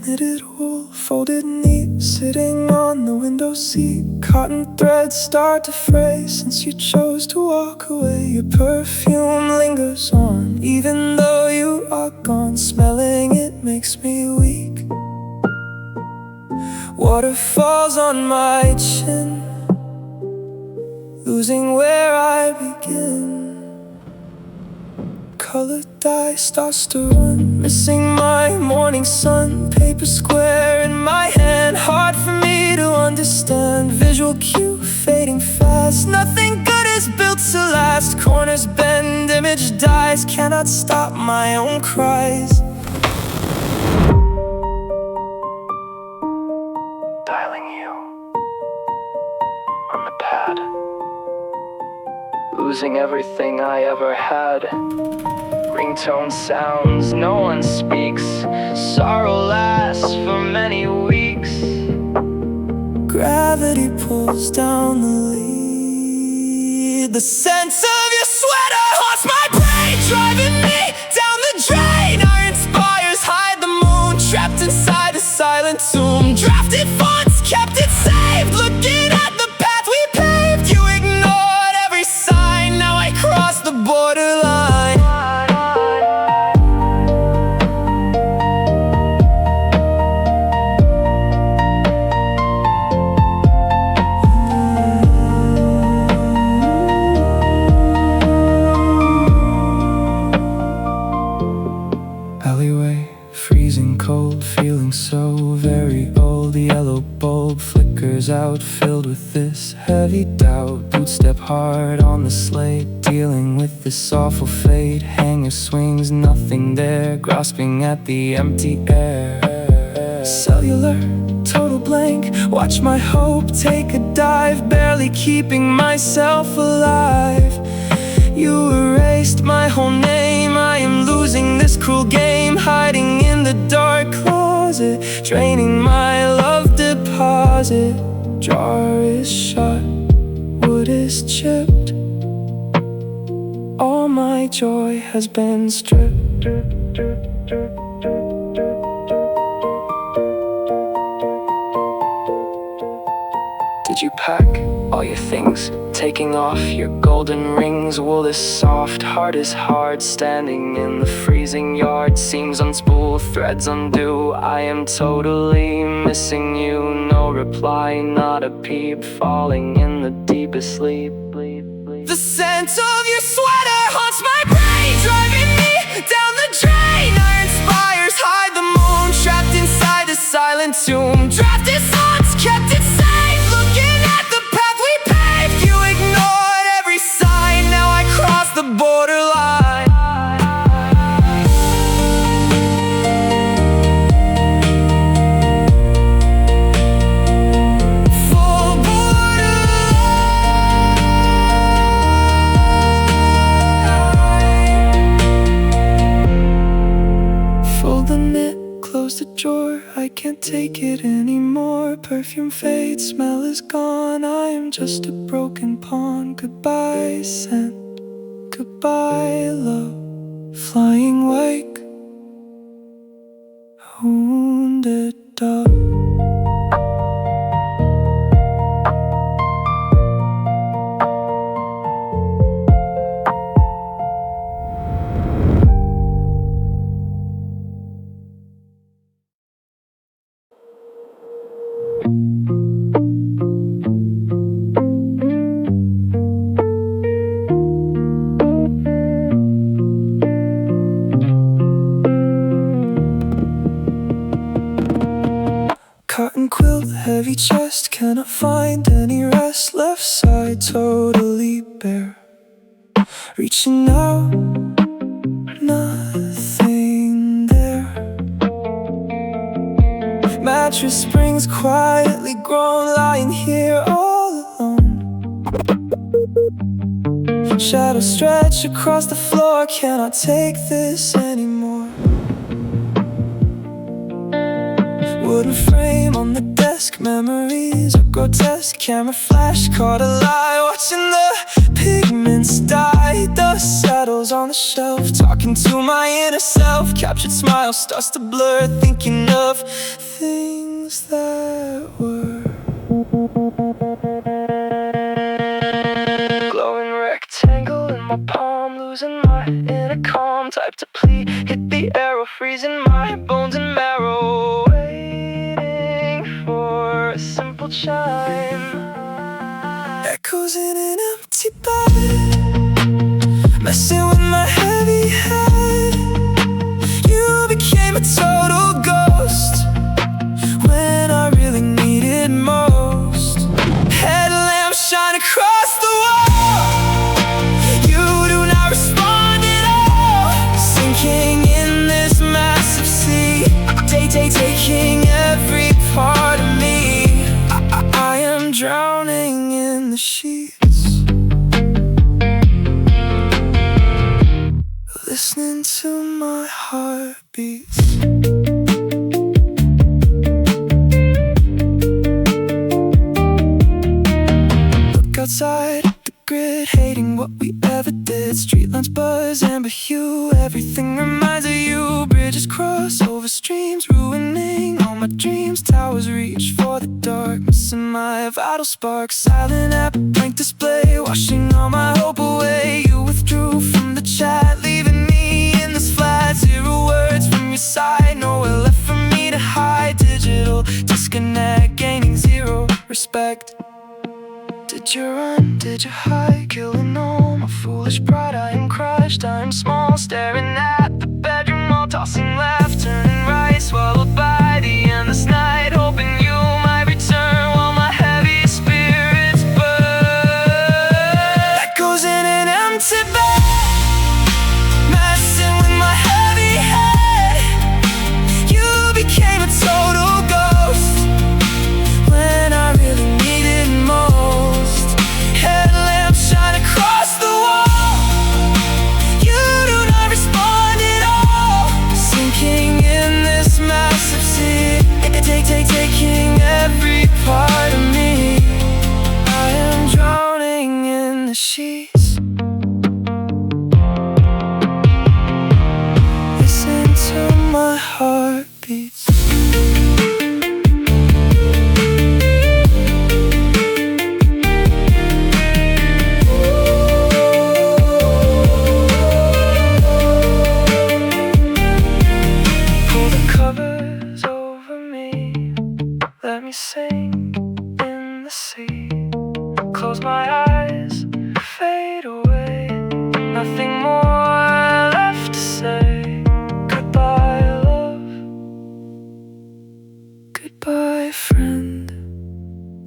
knitted wool, folded neat, sitting on the window seat. Cotton threads start to fray since you chose to walk away. Your perfume lingers on, even though you are gone. Smelling it makes me weak. Water falls on my chin, losing where I begin. Colored dye starts to run, missing my morning sun. Paper square in my hand, hard for me to understand. Visual cue fading fast, nothing good is built to last. Corners bend, image dies, cannot stop my own cries. Dialing you on the pad, losing everything I ever had. Ringtone sounds, no one speaks. Sorrow lasts for many weeks. Gravity pulls down the lead. The scent of your sweater haunts my brain, driving me down the drain. Iron spires hide the moon, trapped inside a silent tomb. Drafted fonts kept it safe, looking at the path we paved. You ignored every sign, now I cross the borderline. Alleyway, freezing cold, feeling so very old. The yellow bulb flickers out, filled with this heavy doubt. Boots step hard on the slate, dealing with this awful fate. Hanger swings, nothing there, grasping at the empty air. Cellular, total blank, watch my hope take a dive, barely keeping myself alive. You erased my whole name, I am losing this cruel game. Hiding in the dark closet, draining my love deposit. Jar is shut, wood is chipped, all my joy has been stripped. Did you pack all your things, taking off your golden rings? Wool is soft, heart is hard, standing in the freezing yard. Seams unspool, threads undo, I am totally missing you. No reply, not a peep, falling in the deepest sleep. The scent of your sweater haunts my brain, driving me down the drain. Iron spires hide the moon, trapped inside a silent tomb. Drafted songs kept it safe, looking at the path we paved. You ignored every sign, now I cross the borderline. Full borderline. Fold the knit, close the drawer, I can't take it anymore. Perfume fades, smell is gone, I am just a broken pawn. Goodbye scent, goodbye love, flying wake, a wounded dove. Cotton quilt, heavy chest, cannot find any rest. Left side totally bare, reaching out, nothing there. Mattress springs quietly grown, lying here all alone. Shadows stretch across the floor, cannot take this anymore. Wooden frame on the desk, memories are grotesque camera flash caught a lie, watching the pigments dye. Dust settles on the shelf, talking to my inner self. Captured smile starts to blur, thinking of things that were. Glowing rectangle in my palm, losing my inner calm. Type to plead, hit the arrow, freezing my bones and marrow, waiting for a simple chime. Echoes in an empty bed, messing with my heavy head. You became a total ghost when I really needed most. Headlamp shine across the wall, you do not respond at all. Sinking in this massive sea, taking every part of me. I am drowning in the sheets, listening to my heartbeats. Look outside at the grid, hating what we ever did. Street lamps buzz, amber hue, everything reminds of you. Bridges cross over streams, ruining all my dreams. Towers reach for the dark, missing my vital spark. Silent app, blank display, washing all my hope away. You withdrew from the chat, leaving me in this flat. Zero words from your side, nowhere left for me to hide. Digital disconnect, gaining zero respect. Did you run? Did you hide? Killing all my foolish pride. I am crushed, I am small, staring at the bedroom wall, tossing left, turning right, swallowed by the endless night, hoping you might return while my heavy spirits burn. Echoes in an empty bed, messing with my heavy head. You became a total ghost when I really needed most. Headlamps shine across the wall, you do not respond at all. Sinking in this massive sea, taking every part of me. I am drowning in the sheets, listen to my heartbeats. Pull the covers over me, let me sink in the sea. Close my eyes, fade away, nothing more left to say. Goodbye, love, goodbye, friend.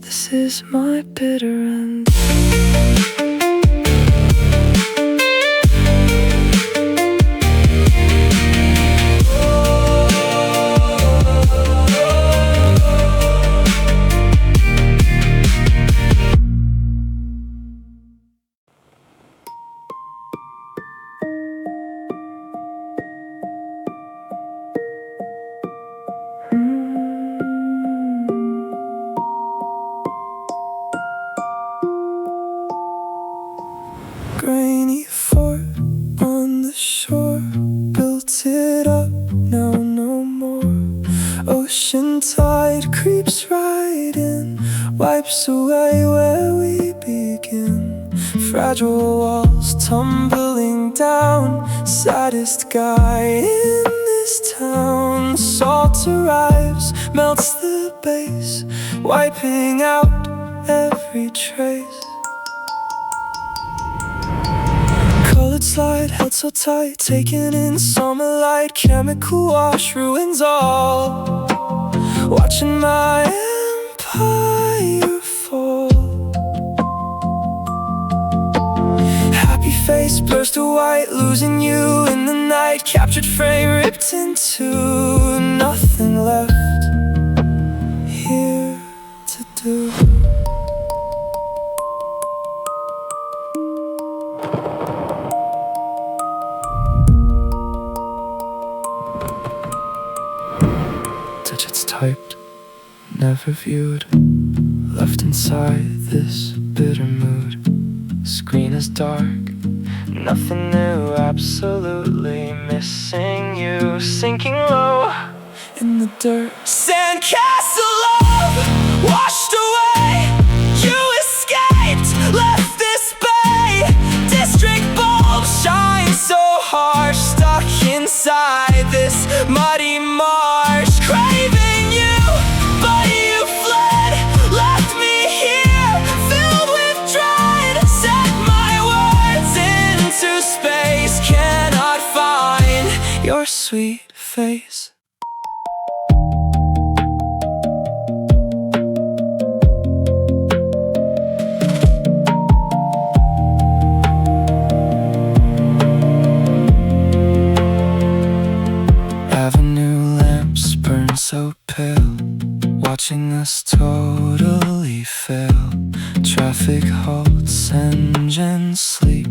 This is my bitter end. Grainy fort on the shore, built it up, now no more. Ocean tide creeps right in, wipes away where we begin. Fragile walls tumbling down, saddest guy in this town. Salt arrives, melts the base, wiping out every trace. Colored slide, held so tight, taken in summer light. Chemical wash ruins all, watching my empire fall. Happy face burst to white, losing you in the night. Captured frame ripped in two, nothing left here to do. Digits typed, never viewed, left inside this bitter mood. Screen is dark, nothing new, absolutely missing you. Sinking low in the dirt. Sandcastle love washed away. You escaped, left this bay. District bulb shines so harsh, stuck inside this muddy marsh. Craving you, but you fled, left me here, filled with dread. Set my words into space, cannot find your sweet face. Avenue lamps burn so pale, watching us totally fail. Traffic halts, engines sleep,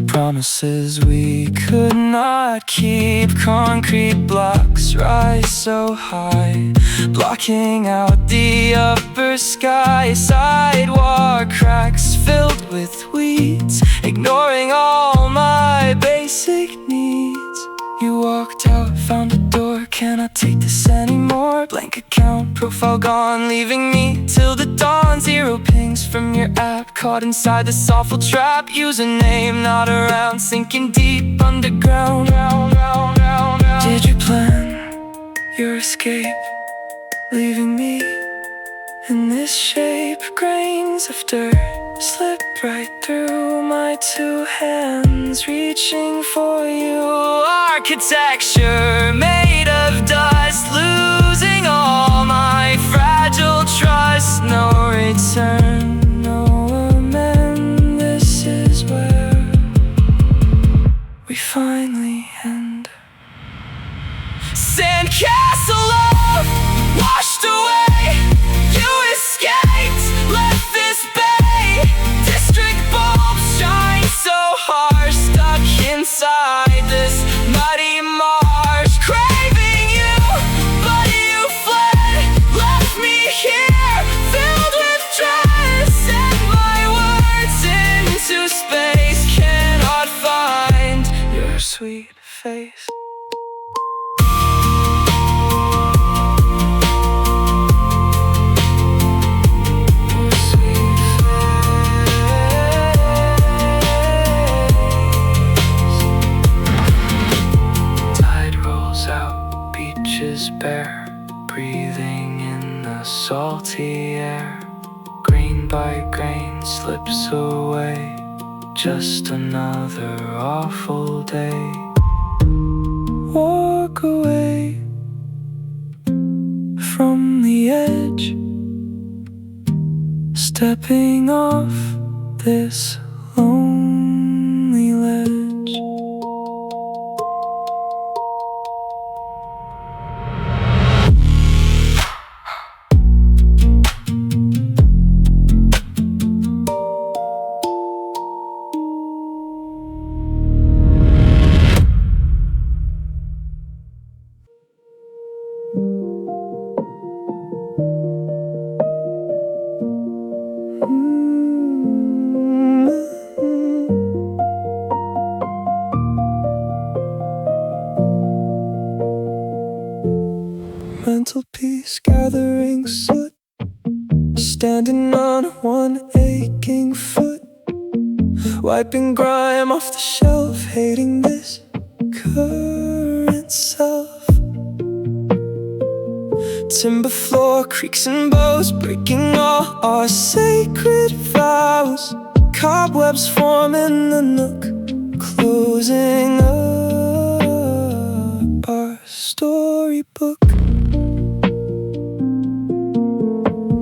promises we could not keep. Concrete blocks rise so high, blocking out the upper sky. Sidewalk cracks filled with weeds, ignoring all my basic needs. You walked out, found a door, cannot take this anymore. Blank account, profile gone, leaving me till the dawn. Zero pings from your app, caught inside this awful trap. Username not around, sinking deep underground. Did you plan your escape, leaving me in this shape? Grains of dirt slip right through my two hands, reaching for you. Architecture made of dust, losing all my fragile trust. No return, no amend. This is where we finally end. Sandcastle love washed away. You escaped, left this bay. District bulbs shine so harsh, stuck inside this muddy marsh. Craving you, but you fled, left me here, filled with dread. Set my words into space, cannot find your sweet face. Beaches bare, breathing in the salty air. Grain by grain slips away, just another awful day. Walk away from the edge, stepping off this lonely ledge. Mental peace gathering soot, standing on one aching foot, wiping grime off the shelf, hating this current self. Timber floor creaks and bows, breaking all our sacred vows. Cobwebs form in the nook, closing up our storybook.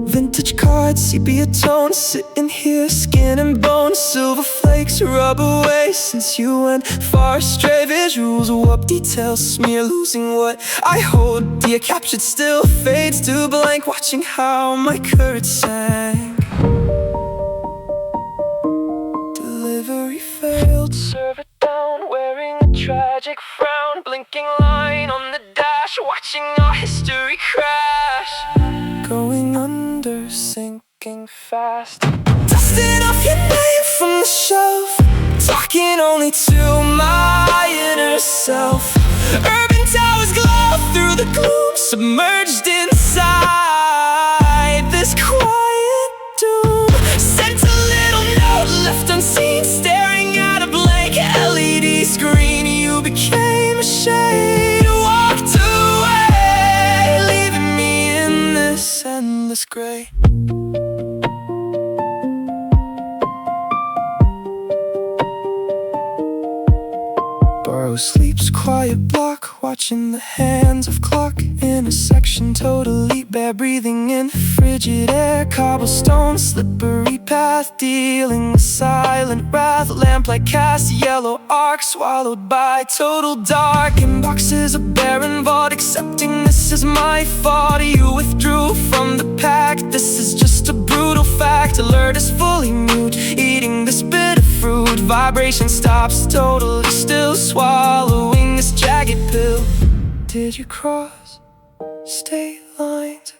Vintage cards, sepia tones, sitting here, skin and bone. Silver flakes rub away since you went far astray. Visuals warp, details smear, losing what I hold dear. Captured still fades to blank, watching how my courage sank. Delivery failed, serve it down, wearing a tragic frown. Blinking line on the dash, watching our history crash. Going under, sinking sinking fast. Dusting off your name from the shelf, talking only to my inner self. Urban towers glow through the gloom, submerged inside this quiet doom. Sent a little note left unseen, staring at a blank LED screen. You became a shade, walked away, leaving me in this endless gray. Burrow sleeps quiet block, watching the hands of clock. Intersection totally bare, breathing in frigid air. Cobblestone, slippery path, dealing with silent wrath. Lamplight cast yellow arc, swallowed by total dark. In boxes of barren vault, accepting this is my fault. You withdrew from the pack, this is just a brutal fact. Alert is fully mute, eating this bitter fruit. Vibration stops, totally still, swallowing this jagged pill. Did you cross state lines,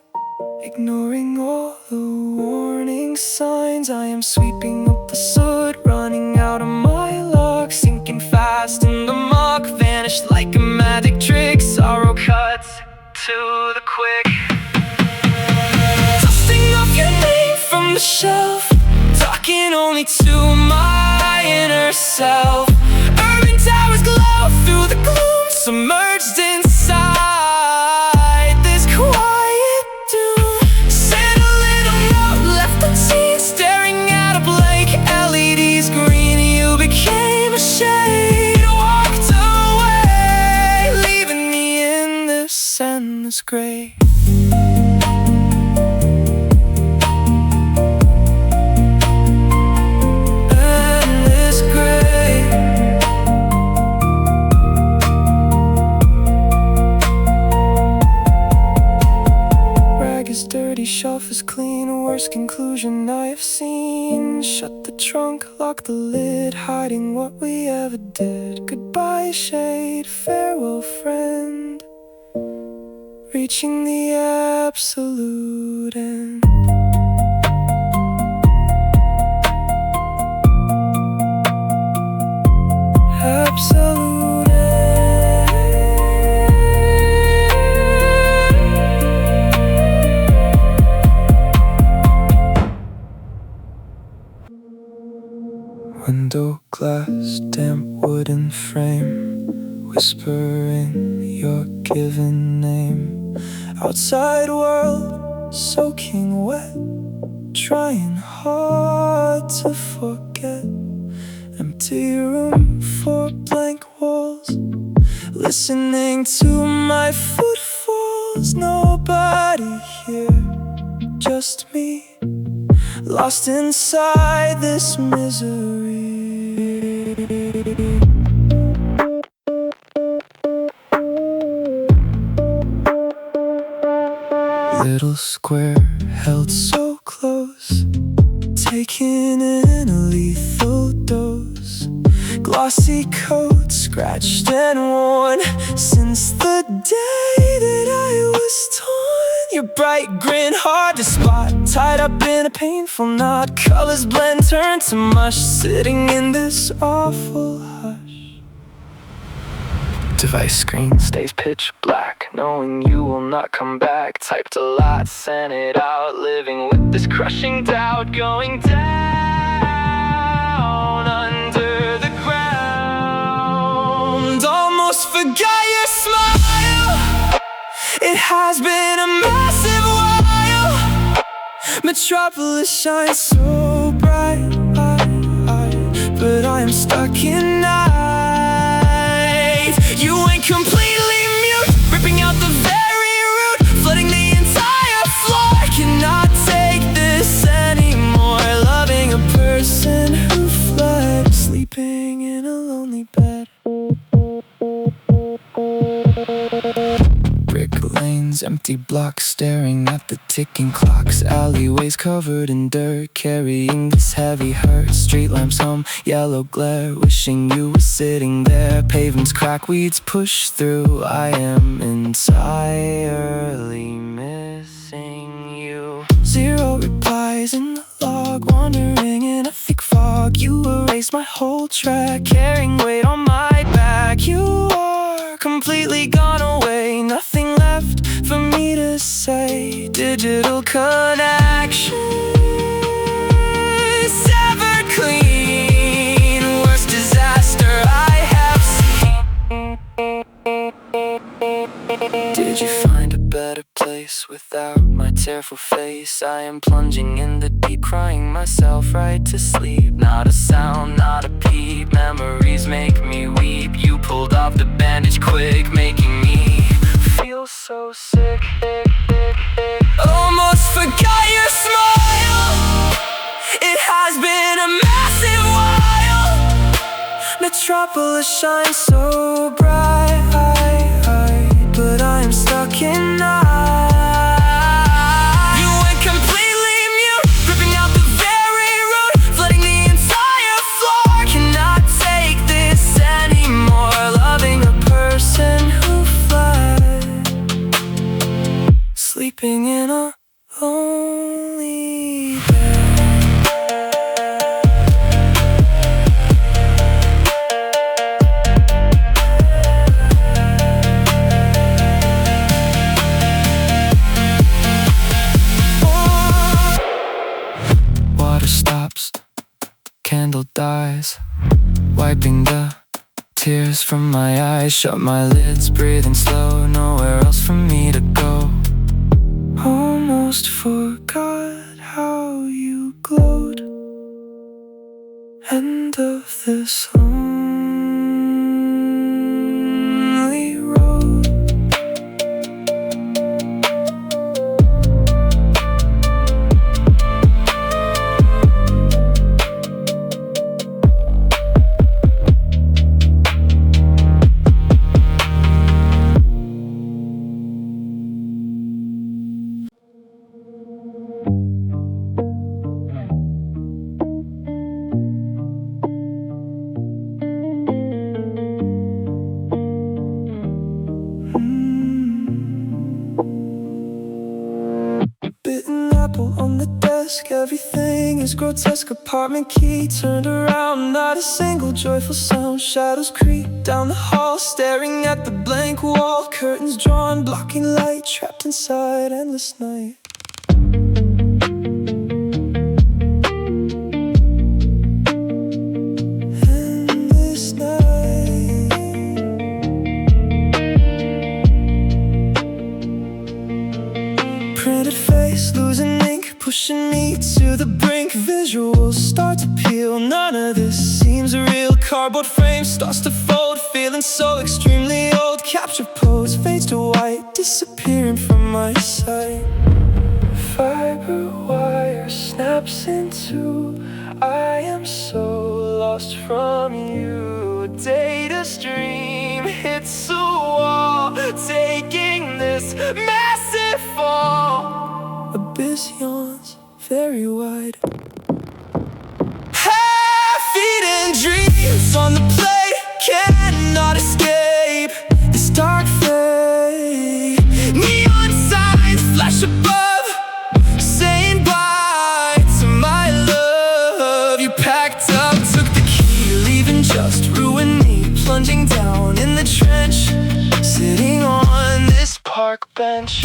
ignoring all the warning signs? I am sweeping up the soot, running out of my luck, sinking fast in the muck, vanished like a magic trick. Sorrow cuts to the quick. Dusting off your name from the shelf, talking only to my inner self. Urban towers glow through the gloom, submerged inside this quiet doom. Sent a little note left unseen, staring at a blank LED screen. You became a shade, walked away, leaving me in this endless gray. Dirty shelf is clean, worst conclusion I have seen. Shut the trunk, lock the lid, hiding what we ever did. Goodbye shade, farewell friend, reaching the absolute end. Absolute end. Window glass, damp wooden frame, whispering your given name. Outside world, soaking wet, trying hard to forget. Empty room, four blank walls, listening to my footfalls. Nobody here, just me, lost inside this misery. Little square held so close, taking in a lethal dose. Glossy coat, scratched and worn since the day that I was torn. Your bright grin, hard to spot, tied up in a painful knot. Colors blend, turn to mush, sitting in this awful hush. Device screen stays pitch black, knowing you will not come back. Typed a lot, sent it out, living with this crushing doubt. Going down under the ground. Almost forgot your smile. It has been a massive while. Metropolis shines so bright, but I am stuck in night. You went completely mute, ripping out the very root, flooding the entire floor. Cannot take this anymore. Loving a person who fled, sleeping in a lonely bed. Brick lanes, empty blocks, staring at the ticking clocks. Alleyways covered in dirt, carrying this heavy hurt. Street lamps hum, yellow glare, wishing you were sitting there. Pavements crack, weeds push through. I am entirely missing you. Zero replies and digital connection severed clean. Worst disaster I have seen. Did you find a better place without my tearful face? I am plunging in the deep, crying myself right to sleep. Not a sound, not a peep, memories make me weep. You pulled off the bandage quick, making me feel so sick. Almost forgot your smile. It has been a massive while. Metropolis shines so bright, but I am stuck in night. You went completely mute, ripping out the very root, flooding the entire floor. Cannot take this anymore. Loving a person who fled, sleeping in a lonely bed. Water stops, candle dies, wiping the tears from my eyes. Shut my lids, breathing slow, nowhere else for me to go. Almost forgot how you glowed. End of this lonely road. Bitten apple on the desk, everything is grotesque. Apartment key turned around, not a single joyful sound. Shadows creep down the hall, staring at the blank wall. Curtains drawn, blocking light, trapped inside endless night. Endless night. Printed face, losing ink, pushing me to the brink. Visuals start to peel, none of this seems real. Cardboard frame starts to fold, feeling so extremely old. Capture pose fades to white, disappearing from my sight. Fiber wire snaps in two, I am so lost from you. Data stream hits a wall, taking this massive fall. Abyss yawns very wide. Half-eaten dreams on the plate, cannot escape this dark fate. Neon signs flash above, saying bye to my love. You packed up, took the key, leaving just ruin me. Plunging down in the trench, sitting on this park bench.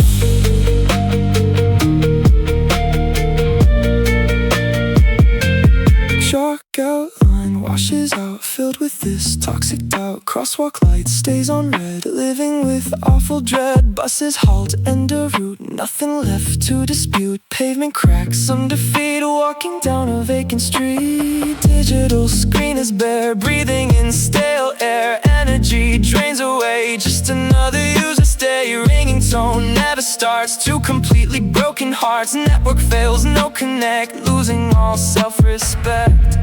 Chalk outline washes out, filled with this toxic doubt. Crosswalk light stays on red, living with awful dread. Buses halt, end of route, nothing left to dispute. Pavement cracks, some defeat, walking down a vacant street. Digital screen is bare, breathing in stale air. Energy drains away, just another user stay. Ringing tone never starts, two completely broken hearts. Network fails, no connect, losing all self-respect.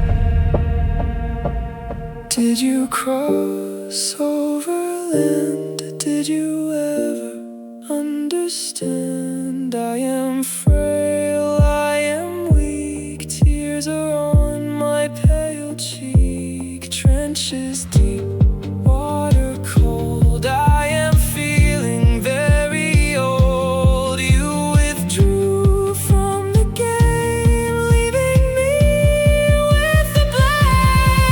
Did you cross over land? Did you ever understand? I am frail, I am weak. Tears are on my pale cheek. Trenches deep, water cold. I am feeling very old. You withdrew from the game, leaving me with the blame.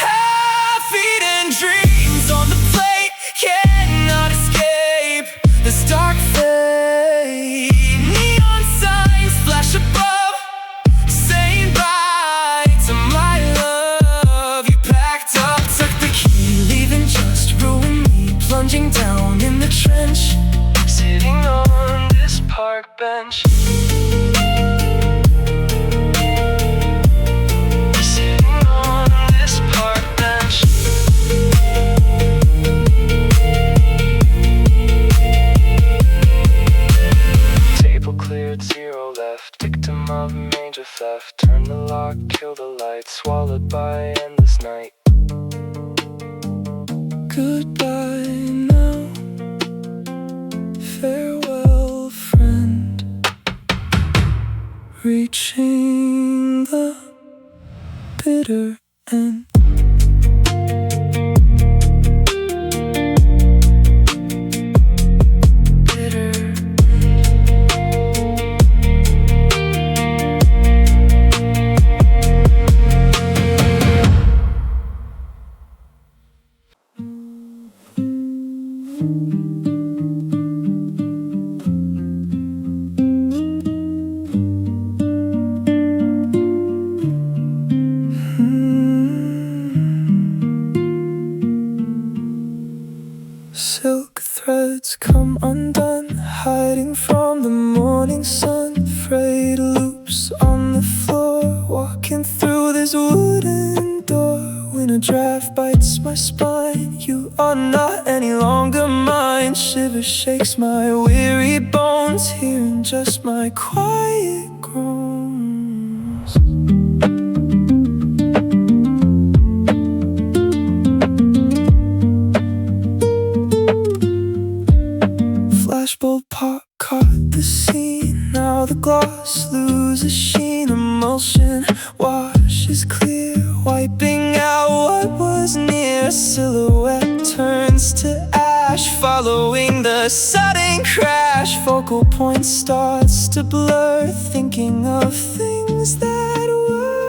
Half-eaten dreams on the plate, cannot escape this dark plunging down in the trench, sitting on this park bench. Sitting on this park bench. Table cleared, 0 left. Victim of major theft. Turn the lock, kill the light. Swallowed by endless night. Goodbye now, farewell friend. Reaching the bitter end. Silk threads come undone, hiding from the morning sun. Frayed loops on the floor, walking through this wooden door. When a draft bites my spine, you are not any longer mine. Shiver shakes my weary bones, hearing just my quiet groans. Flashbulb pot caught the scene. Now the gloss loses sheen. Emulsion washes clear, wiping out what was near. Silhouette turns to ash, following the sudden crash. Focal point starts to blur, thinking of things that were.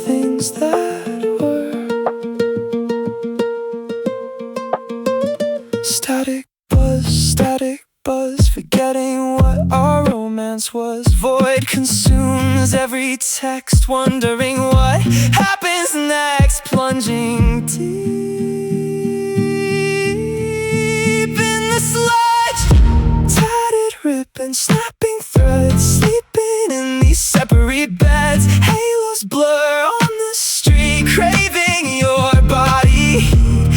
Things that were. Static buzz, forgetting what our romance was. Void consumes every text, wondering what happens next. Plunging deep in the sludge, tattered ribbon, snapping threads, sleeping in these separate beds. Halos blur on the street, craving your body.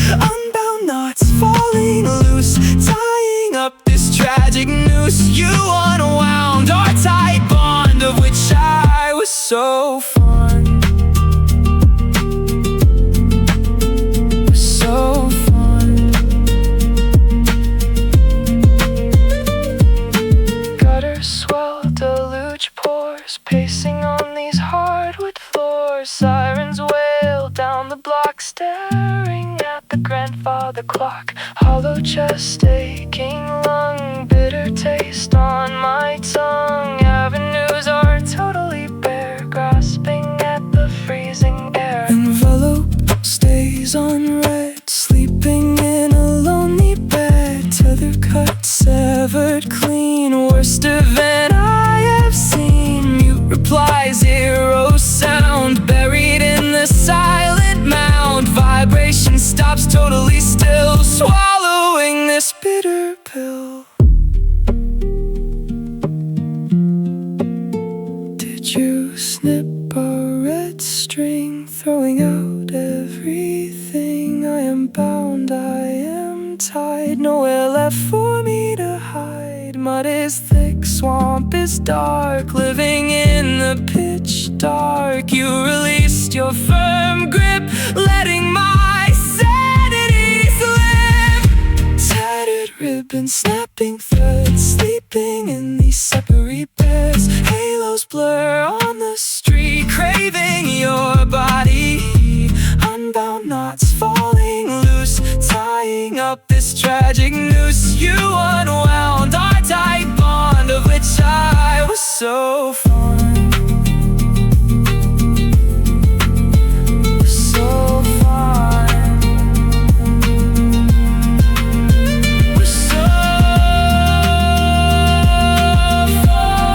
Unbound knots falling loose, tying up this tragic noose. You unwound our tight bond, of which I was so fond. So fond. Gutter swell, deluge pours, pacing on these hardwood floors. Sirens wail down the block, staring at the grandfather clock. Hollow chest, aching lung, bitter taste on my tongue. Avenues are totally bare, grasping at the freezing air. Envelope stays unread, sleeping in a lonely bed. Tether cut, severed clean, worst event I have seen. Mute reply, 0 sound, buried in the silent mound. Vibration stops totally still, swallowing this bitter pill. Did you snip a red string, throwing out everything? I am bound, I am tied, nowhere left for me to hide. Mud is thick, swamp is dark, living in the pitch dark. You released your firm grip, letting my sanity slip. Tattered ribbon, snapping threads, sleeping in these separate beds. Halos blur on the street, craving your body. Unbound knots falling loose, tying up this tragic noose. You unwound our tight bond, of which I was so fond. So fond. We're so fond.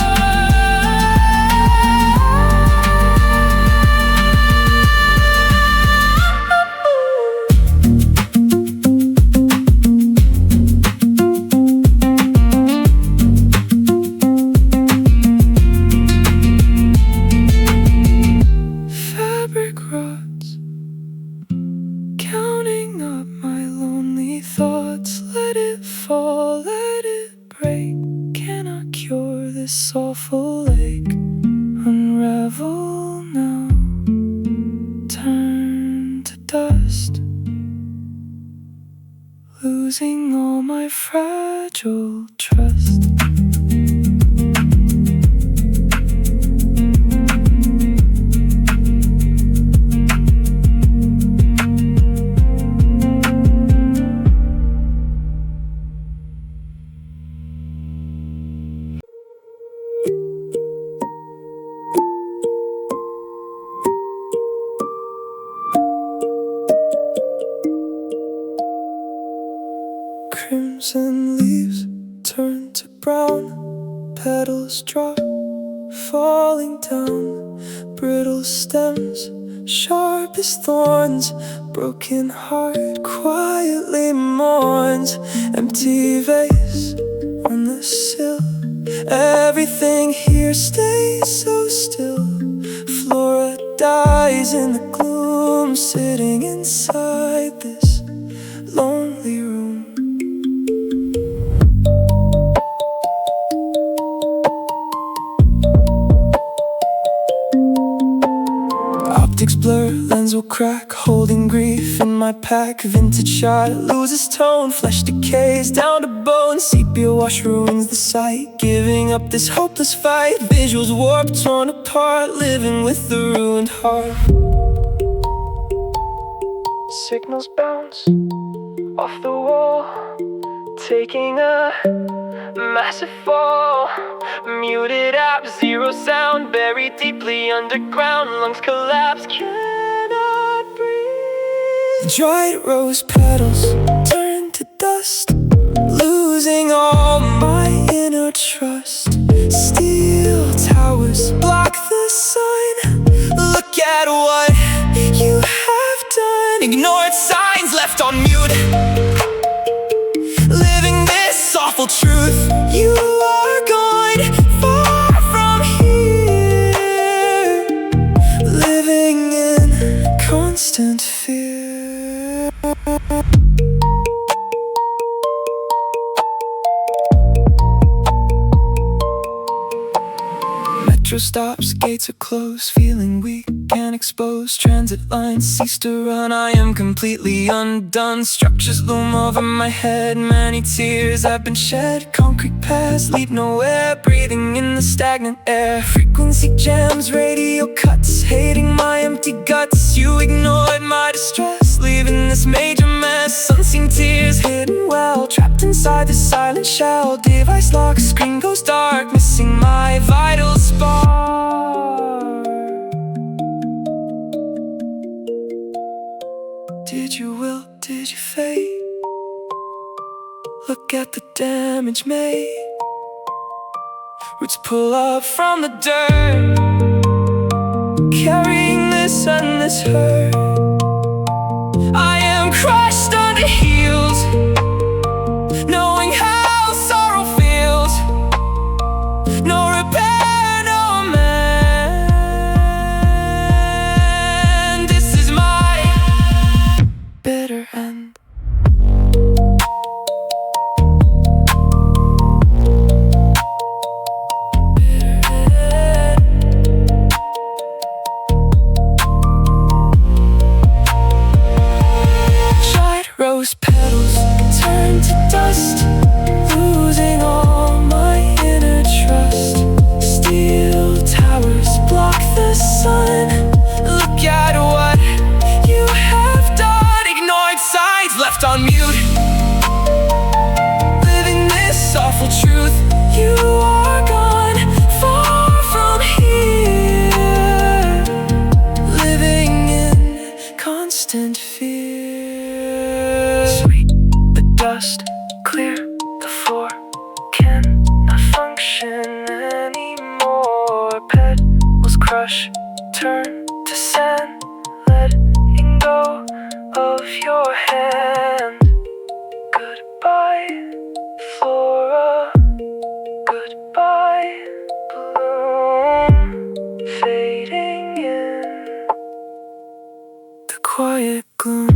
dust, losing all my fragile trust. Crimson leaves turn to brown, petals drop, falling down. Brittle stems, sharp as thorns, broken heart quietly mourns. Empty vase on the sill, everything here stays so still. Flora dies in the gloom, sitting inside this lonely room. Optics blur, lens will crack, holding grief in my pack. Vintage shot loses tone, flesh decays down to bone. Sepia wash ruins the sight, giving up this hopeless fight. Visuals warped, torn apart, living with the ruined heart. Signals bounce off the wall, taking a massive fall. Muted app, zero sound, buried deeply underground. Lungs collapse, cannot breathe. Dried rose petals turn to dust, losing all my inner trust. Steel towers block the sun. Look at what you have done. Ignored signs left on mute, living this awful truth. You are gone, far from here, living in constant fear. Metro stops, gates are closed, feeling weak and exposed. Transit lines cease to run, I am completely undone. Structures loom over my head, many tears have been shed. Concrete paths lead nowhere, breathing in the stagnant air. Frequency jams, radio cuts, hating my empty guts. You ignored my distress, leaving this major mess. Unseen tears hidden well, trapped inside the silent shell. Device locked, screen goes dark, missing my vital spark. Did you will, did you fade? Look at the damage made. Roots pull up from the dirt, carrying this endless hurt. I am crushed under heels, knowing how sorrow feels. No repair, no amend. This is my bitter end. Rose petals turn to dust, losing all my inner trust. Steel towers block the sun. Look at what you have done. Ignored signs left on mute, living this awful truth. You are gone, far from here, living in constant fear. Sweep the dust, clear the floor, cannot function anymore. Petals crush, turn to sand, letting go of your hand. Goodbye, flora, goodbye, bloom, fading in the quiet gloom.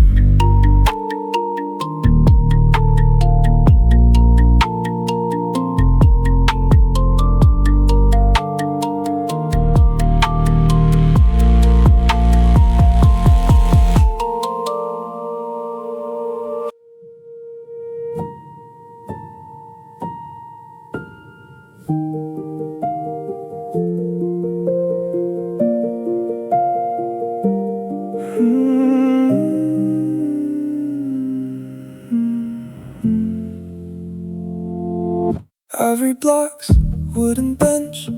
Every block's wooden bench,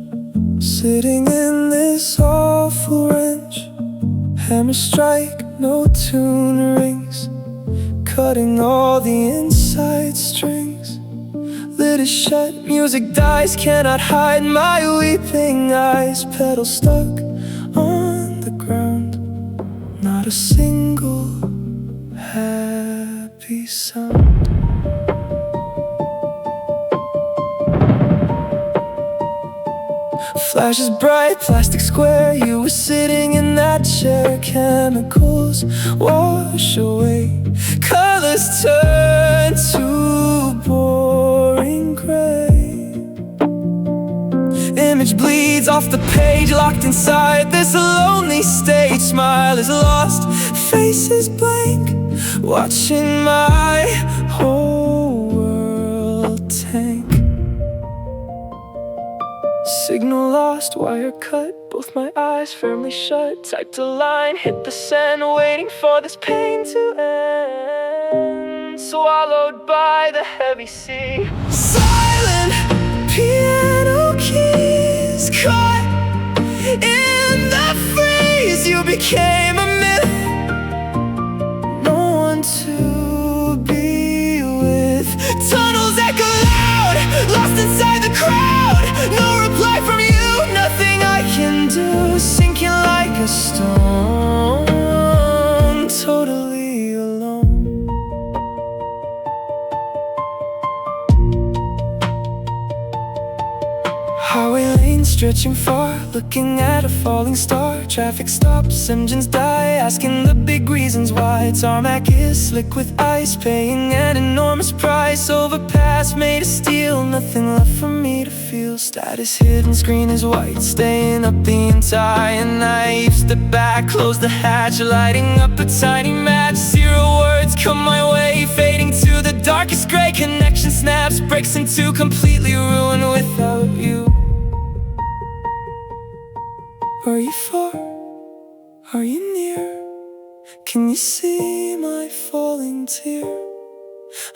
sitting in this awful wrench. Hammer strike, no tune rings, cutting all the inside strings. Lid is shut, music dies, cannot hide my weeping eyes. Pedal stuck on the ground, not a single happy sound. Flashes bright, plastic square, you were sitting in that chair. Chemicals wash away, colors turn to boring gray. Image bleeds off the page, locked inside this lonely stage. Smile is lost, face is blank, watching my whole world tank. Signal lost, wire cut, both my eyes firmly shut. Typed a line, hit the send, waiting for this pain to end. Swallowed by the heavy sea. Silent piano keys caught in the freeze. You became a myth, no one to be with. Tunnels echo loud, lost inside the crowd. No reply from you, nothing I can do. Sinking like a stone, totally alone. Highway lane stretching far, looking at a falling star. Traffic stops, engines die, asking the big reasons why. Tarmac is slick with ice, paying an enormous price. Overpass made of steel, nothing left for me to feel. Status hidden, screen is white, staying up the entire night. Step back, close the hatch, lighting up a tiny match. 0 words come my way, fading to the darkest gray. Connection snaps, breaks into completely ruined without you. Are you far? Are you near? Can you see my falling tear?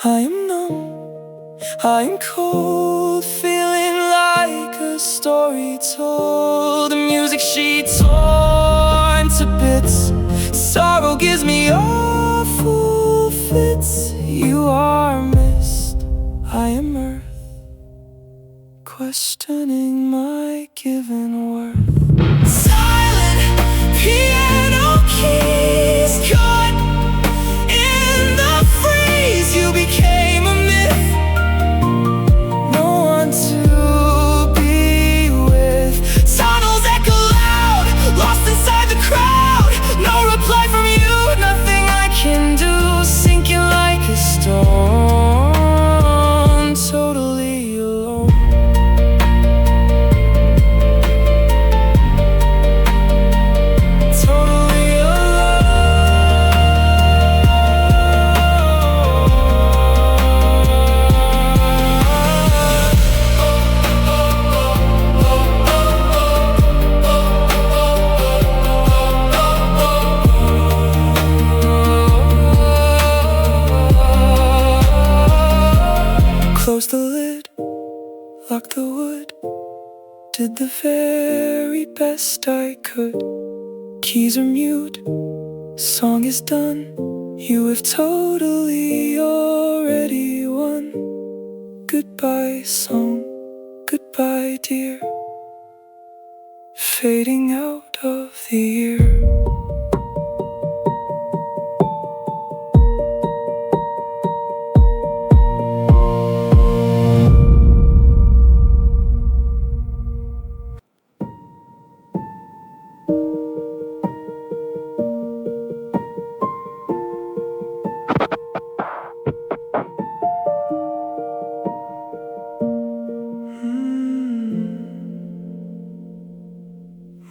I am numb, I am cold, feeling like a story told. A music sheet torn to bits, sorrow gives me awful fits. You are mist, I am earth, questioning my given worth. Silent piano keys caught in the freeze. You became a myth, no one to be with. Tunnels echo loud, lost inside the crowd. No reply from you, nothing I can do. Sinking like a stone, totally alone. Close the lid, lock the wood, did the very best I could. Keys are mute, song is done. You have totally already won. Goodbye song, goodbye dear, fading out of the ear.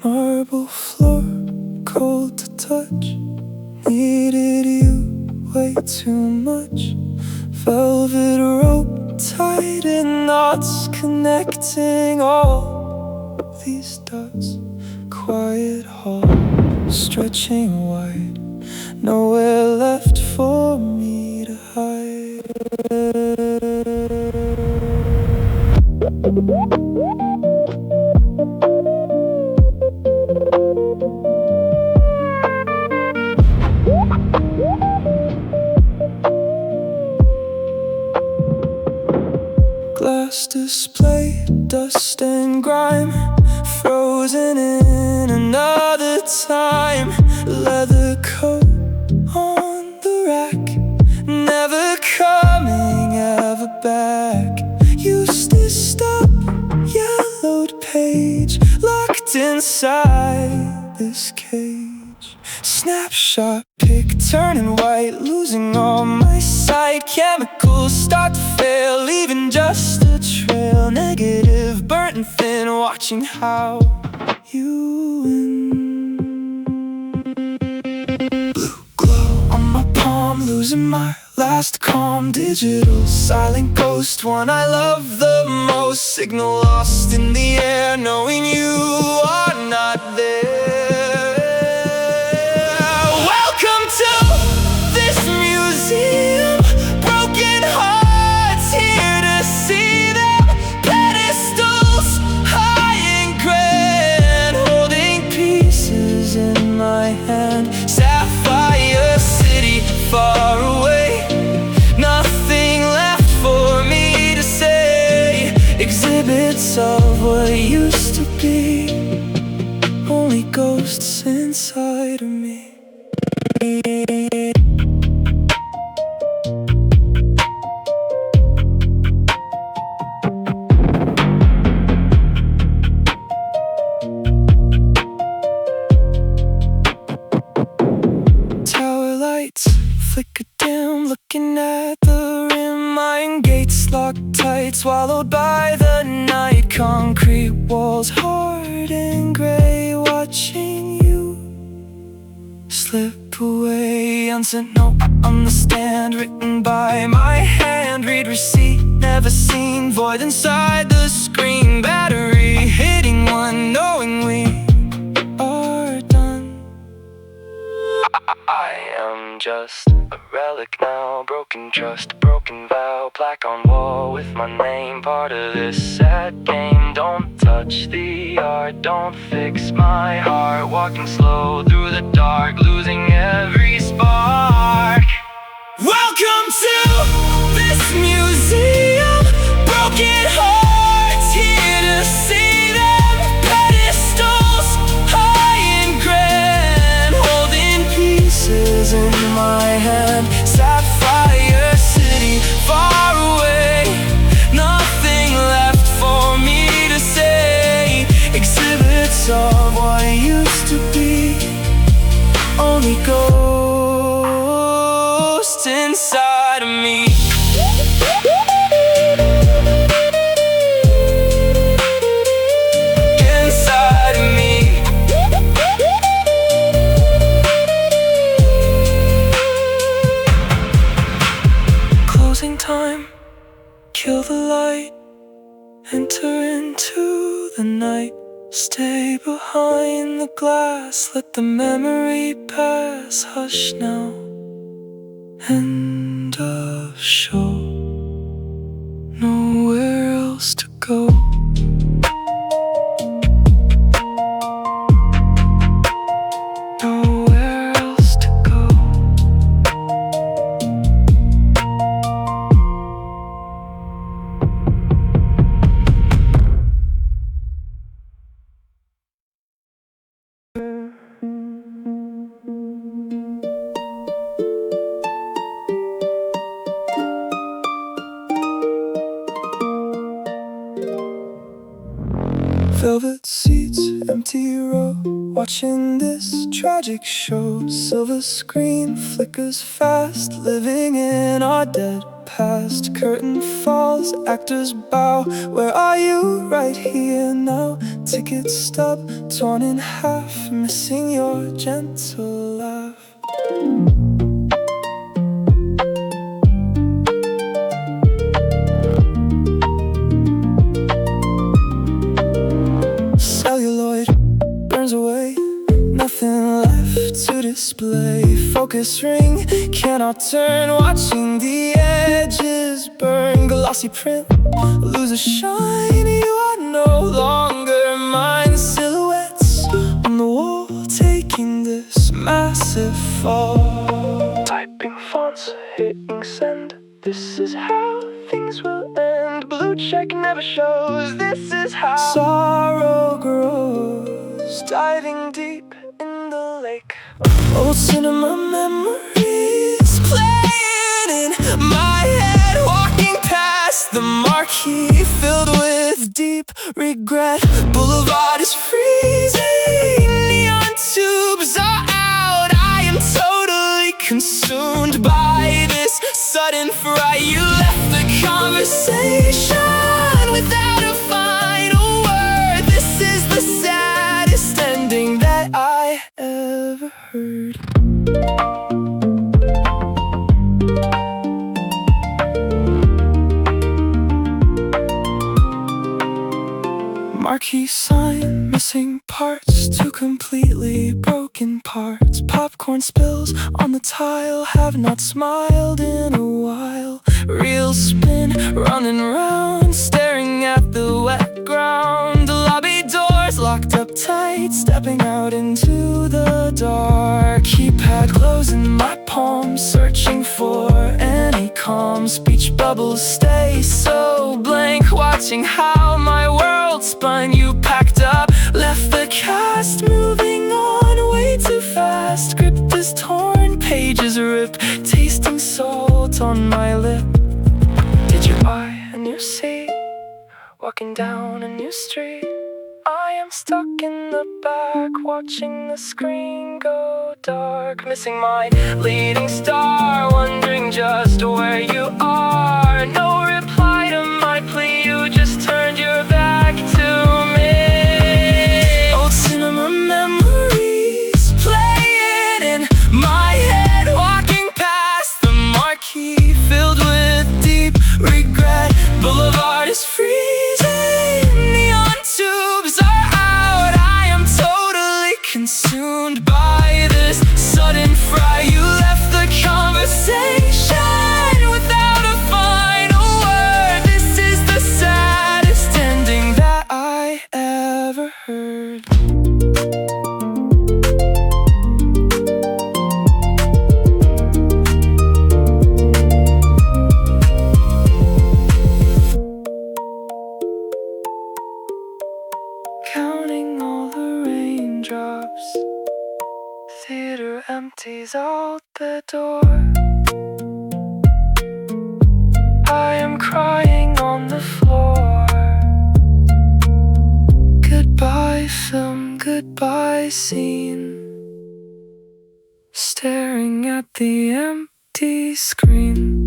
Marble floor, cold to touch, needed you way too much. Velvet rope tied in knots, connecting all these dots. Quiet hall, stretching wide, Glass display, dust and grime, frozen in another time. Leather coat on the rack, never coming ever back. Used to stop, yellowed page, locked inside this cage. Snapshot pic turning white, losing all my sight. Chemicals start to fail, leaving just a trail. Negative, burnt and thin, watching how you win. Blue glow on my palm, losing my last calm. Digital, silent ghost, one I love the most. Signal lost in the air, knowing you are not there. Welcome to this museum. Broken hearts here to see them. Pedestals high and grand, holding pieces in my hand. Sapphire city far away, nothing left for me to say. Exhibits of what used to be, only ghosts inside of me. Tower lights flicker dim, looking at the rim. Iron gates locked tight, swallowed by the night. Concrete walls hard and gray, watching you slip away. Unsent note on the stand, written by my hand. Read receipt, never seen, void inside the screen. Battery hitting one, knowing we are done. I am just a relic now, broken trust, broken vow. Plaque on wall with my name, part of this sad game. Don't touch the art, don't fix my heart. Walking slow through the dark, losing every spark. Welcome to this museum. Broken hearts here to see them. Pedestals high and grand, holding pieces in my hand. Sapphire city far away, nothing left for me to say. Exhibits of what used to be, only ghosts inside of me. Inside of me. Closing time, kill the light, enter into the night. Stay behind the glass, let the memory pass. Hush now, end of show. Nowhere else to go. Nowhere else to go. Velvet seats, empty row, watching this tragic show. Silver screen flickers fast, living in our dead past. Curtain falls, actors bow. Where are you? Right here now. Ticket stub, torn in half, missing your gentle laugh. Celluloid burns away, nothing left to display. focus ring. Cannot turn, watching the edges burn. Glossy print, lose a shine. You are no longer mine. Silhouettes on the wall, taking this massive fall. Typing fonts, hitting send. This is how things will end. Blue check never shows. This is how sorrow grows. Diving deep in the lake. Old cinema memories playing in my head. Walking past the marquee filled with deep regret. Boulevard is freezing. Neon tubes are out. I am totally consumed by this sudden fright. You left the conversation without a final word. This is the saddest ending that I ever heard. Marquee sign, missing parts, two completely broken parts. Popcorn spills on the tile, have not smiled in a while. Real spin, running round, staring at the wet ground. The lobby doors locked up tight, stepping out into the dark. Keypad closing my palm, searching for any calm. Speech bubbles stay so blank, watching how my world spun. You packed up, left the cast, moving on way too fast. Script is torn, pages ripped, tasting salt on my lip. Did you buy a new seat? Walking down a new street. I am stuck in the back, watching the screen go dark. Missing my leading star, wondering just where you are. No reply to my plea, you just turned your back to me. Old cinema memories playing in my head. Walking past the marquee filled with deep regret. Boulevard is freezing, neon tubes are out. I am totally consumed by this sudden fright. You left the conversation without a final word. This is the saddest ending that I ever heard. Counting all the raindrops, theater empties out the door. I am crying on the floor. Goodbye film, goodbye scene. Staring at the empty screen.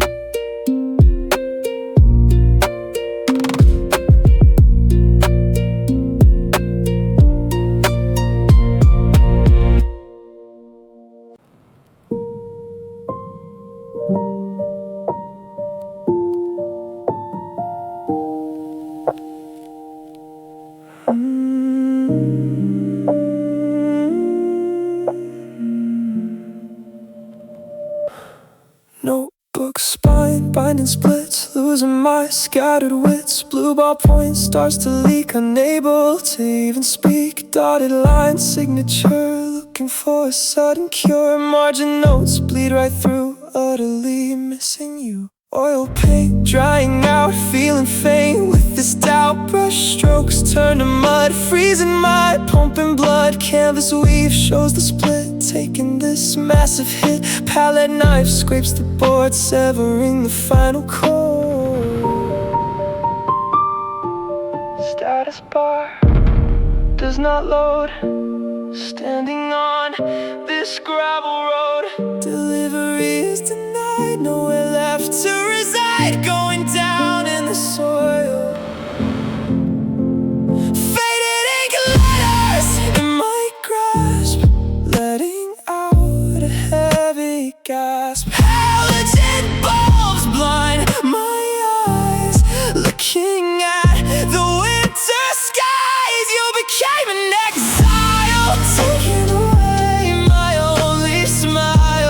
Notebook spine, binding splits, losing my scattered wits. Blue ballpoint starts to leak, unable to even speak. Dotted line signature, looking for a sudden cure. Margin notes bleed right through, utterly missing you. Oil paint drying out, feeling faint with this doubt. Brush strokes turn to mud, freezing my pumping blood. Canvas weave shows the split, taking this massive hit. Palette knife scrapes the board, severing the final chord. Status bar does not load. Standing on this gravel road. Delivery is denied, nowhere left to reside. Going down in the soil. Faded ink letters in my grasp, letting out a heavy gasp. Halogen bulbs blind my eyes, looking at the winter skies. You became an exile, taking away my only smile.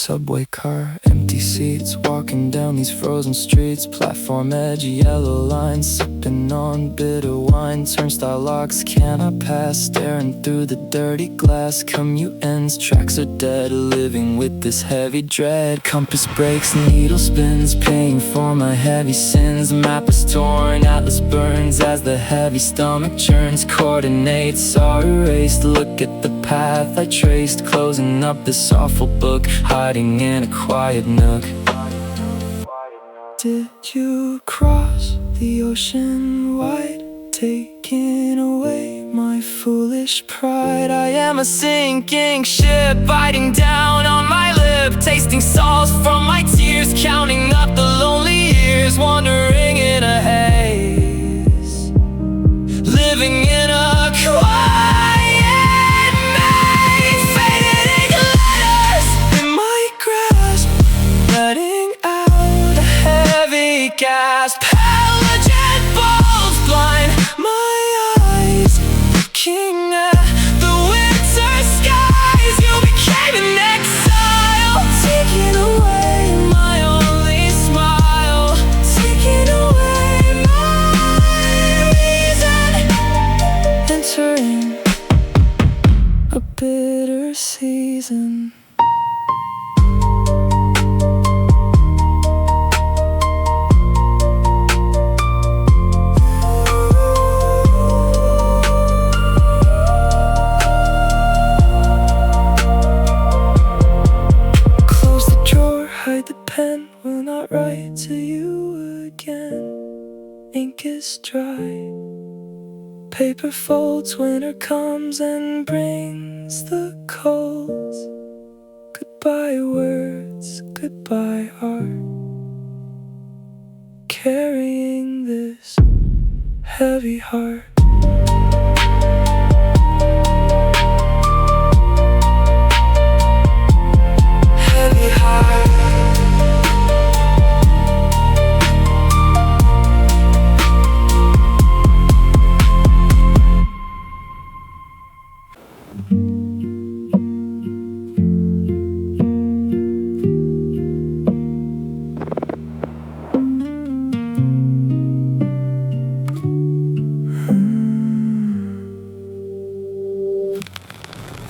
subway car, empty seats, walking down these frozen streets. Platform edge, yellow lines, sipping on bitter wine. Turnstile locks, can I pass? Staring through the dirty glass. Commute ends, tracks are dead, living with this heavy dread. Compass breaks, needle spins, paying for my heavy sins. The map is torn, atlas burns as the heavy stomach churns. Coordinates are erased, look at the path I traced. Closing up this awful book, hiding in a quiet nook. Did you cross the ocean wide, taking away my foolish pride? I am a sinking ship, biting down on my lip, tasting salts from my tears, counting up the lonely years, wandering in a haze, living in a quiet maze, faded ink letters in my grasp, letting out a heavy gasp. Halogen bulbs blind my eyes, looking at the winter skies. You became an exile, taking away my only smile, taking away my reason, entering a bitter season. Close the drawer, hide the pen, will not write to you again. Ink is dry, paper folds, winter comes and brings the cold. Goodbye words, goodbye art, carrying this heavy heart. Heavy heart.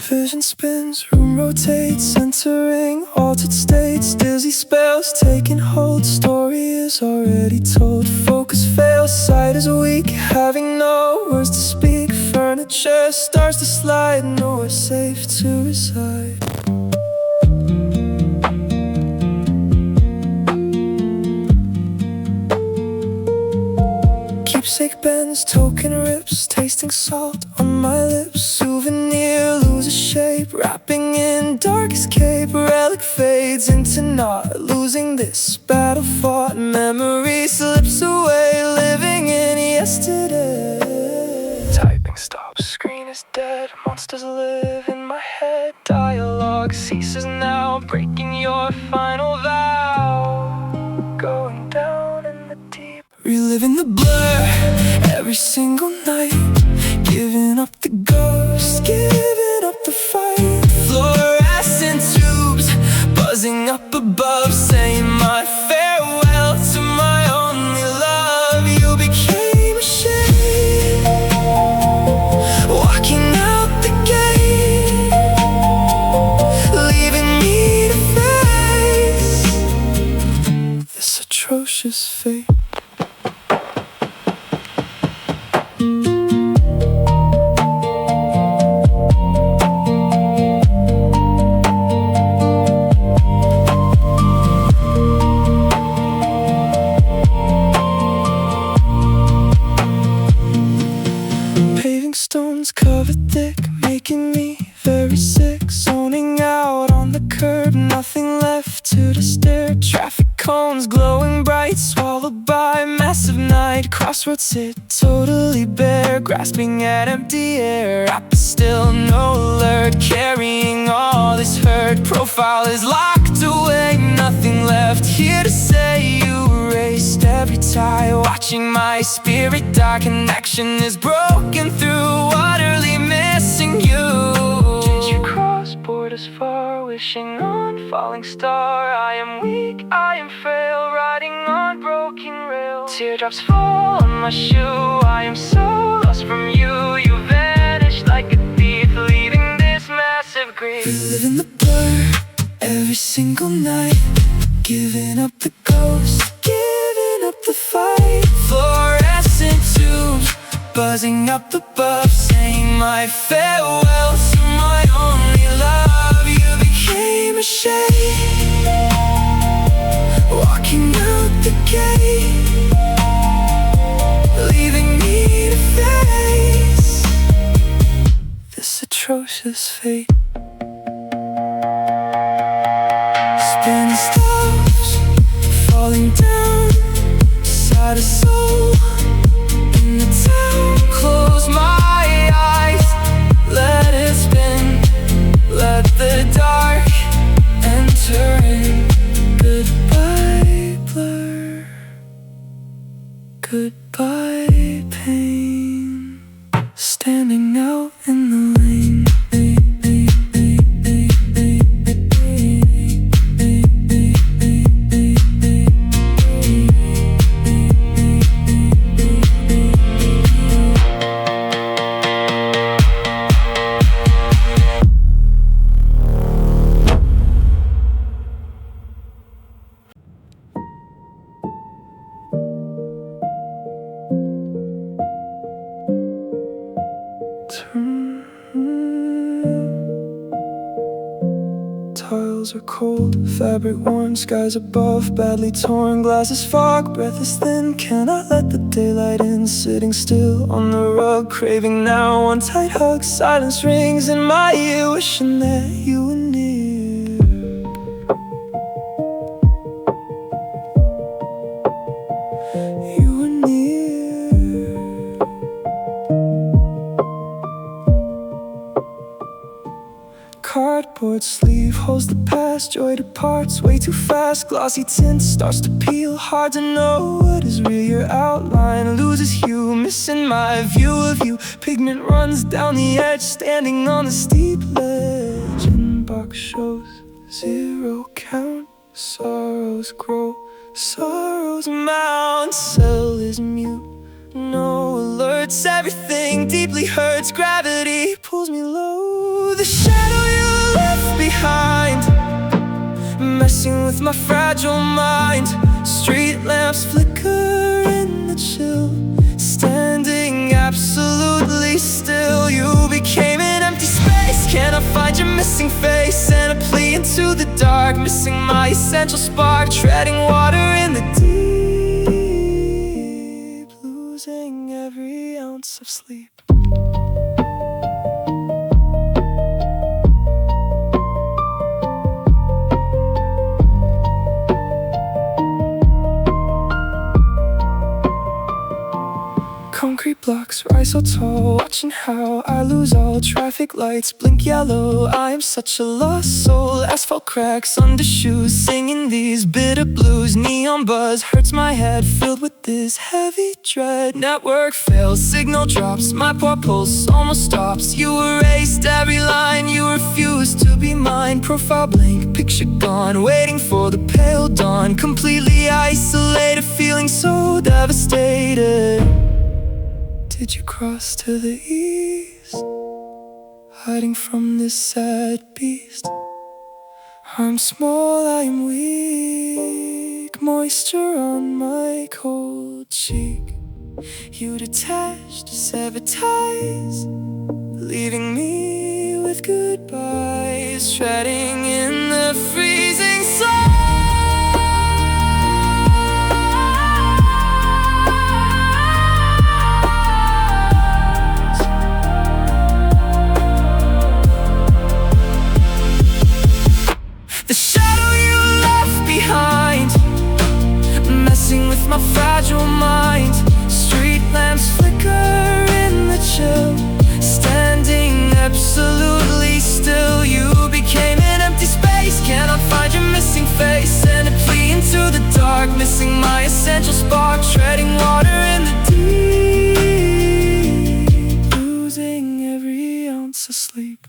Vision spins, room rotates, entering altered states. Dizzy spells taking hold, story is already told. Focus fails, sight is weak, having no words to speak. Furniture starts to slide, nowhere safe to reside. Keepsake bends, token rips, tasting salt on my lips. Souvenir loses shape, wrapping in darkest cape. Relic fades into naught, losing this battle fought. Memory slips away, living in yesterday. Typing stops, screen is dead, monsters live in my head. Dialogue ceases now, breaking your final vow. Going down in the deep, reliving the blur every single night. Giving up the ghost, giving up the fight. Fluorescent tubes buzzing up above, saying my farewell to my only love. You became a shade, walking out the gate, leaving me to face this atrocious fate. Stones covered thick, making me very sick. Zoning out on the curb, nothing left to stare. Traffic cones glowing bright, swallowed by massive night. Crossroads sit totally bare, grasping at empty air. App is still no alert, carrying all this hurt. Profile is locked away, nothing left here to say. You erased every tie, watching my spirit die. Connection is broken through, utterly missing you. Did you cross borders far, wishing on falling star. I am weak, I am frail, riding on broken rails. Teardrops fall on my shoe, I am so lost from you. You vanished like a thief, leaving this massive grief. We live in the blur every single night, giving up the ghost, giving up the fight. Fluorescent tubes buzzing up above, saying my farewells to my only love. You became a shade, walking out the gate, leaving me to face this atrocious fate. Spinning stars falling down, sad as soul in the town. Close my eyes, let it spin, let the dark enter in. Goodbye blur, goodbye pain, standing out in the lane. Tiles are cold, fabric worn, skies above, badly torn, glasses fog, breath is thin. Cannot let the daylight in, sitting still on the rug, craving now one tight hug. Silence rings in my ear, wishing that you were near. You were near. Cardboard sleeve holds the past, joy departs way too fast. Glossy tint starts to peel, hard to know what is real. Your outline loses hue, missing my view of you. Pigment runs down the edge, standing on the steep ledge. Inbox shows zero count, sorrows grow, sorrows mount. Cell is mute, no alerts, everything deeply hurts. Gravity pulls me low, the shadow you left behind, messing with my fragile mind. Street lamps flicker in the chill, standing absolutely still. You became an empty space, can I find your missing face? And a plea into the dark, missing my essential spark. Treading water in the deep, losing every ounce of sleep. Concrete blocks rise so tall, watching how I lose all. Traffic lights blink yellow, I am such a lost soul. Asphalt cracks under shoes, singing these bitter blues. Neon buzz hurts my head, filled with this heavy dread. Network fails, signal drops, my poor pulse almost stops. You erased every line, you refused to be mine. Profile blank, picture gone, waiting for the pale dawn. Completely isolated, feeling so devastated. Did you cross to the east, hiding from this sad beast? I'm small, I am weak, moisture on my cold cheek. You detached, severed ties, leaving me with goodbyes. Treading in the freezing sun, with my fragile mind. Street lamps flicker in the chill, standing absolutely still. You became an empty space, cannot find your missing face. And a plea into the dark, missing my essential spark. Treading water in the deep, losing every ounce of sleep.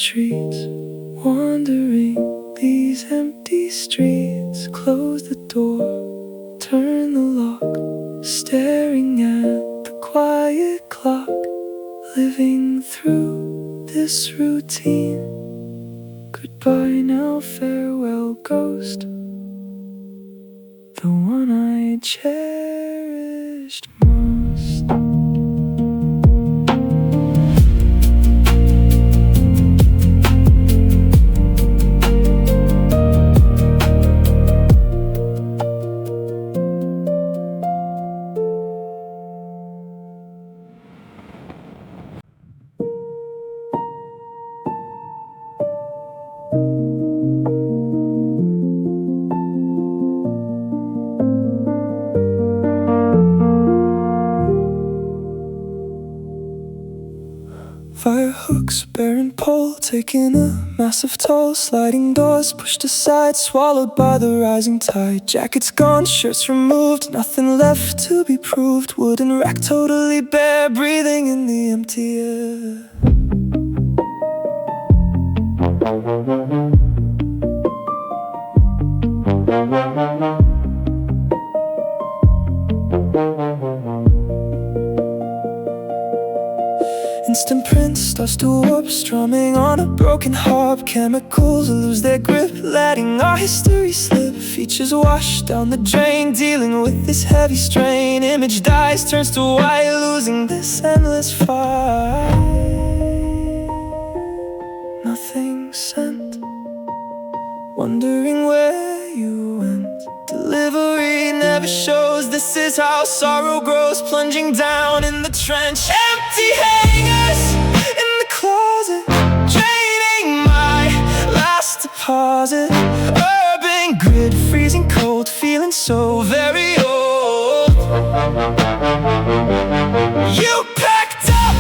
retreats, wandering these empty streets. Close the door, turn the lock, staring at the quiet clock, living through this routine. Goodbye now, farewell ghost, the one I cherished most. Fire hooks, bearing pole, taking a massive toll. Sliding doors pushed aside, swallowed by the rising tide. Jackets gone, shirts removed, nothing left to be proved. Wooden rack totally bare, breathing in the empty air. Instant prints, starts to warp, strumming on a broken harp. Chemicals lose their grip, letting our history slip. Features wash down the drain, dealing with this heavy strain. Image dies, turns to white, losing this endless fight. Nothing sent, wondering where you went. Delivery never shows, this is how sorrow grows. Plunging down in the trench, empty hangers in the closet, draining my last deposit. Urban grid, freezing cold, feeling so very old. You packed up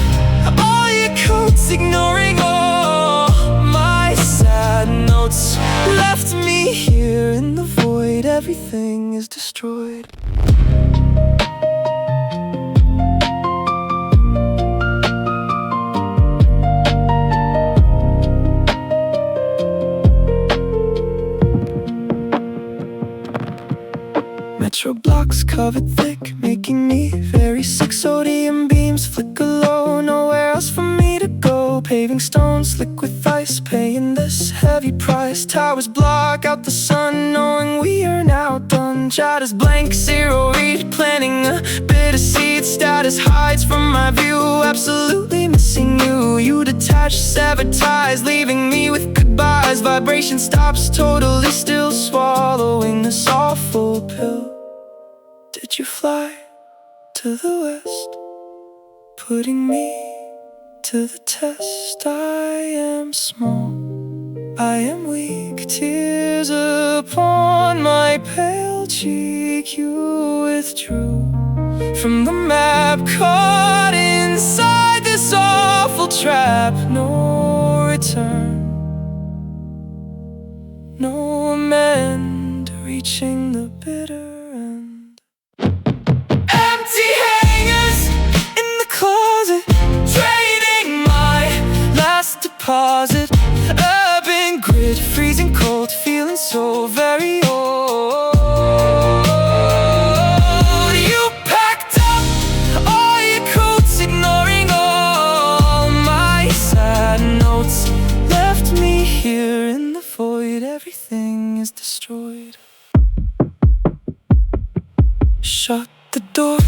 all your coats, ignoring all my sad notes. Left me here in the void, everything is destroyed. Metro blocks covered thick, making me very sick. Sodium beams flicker low, nowhere else for me to go. Paving stones slick with ice, paying this heavy price. Towers block out the sun, knowing we are now done. Shadows blank, zero read, planting a bitter seed. Status hides from my view, absolutely missing you. You detached, severed ties, leaving me with goodbyes. Vibration stops, totally still, swallowing this awful pill. Did you fly to the west, putting me to the test? I am small, I am weak, tears upon my pale cheek. You withdrew from the map, caught inside this awful trap. No return, no amend, reaching the bitter end. Empty hangers in the closet, trading my last deposit. Urban grid, freezing cold, feeling so very old. You packed up all your coats, ignoring all my sad notes. Left me here in the void, everything is destroyed. Shut the door,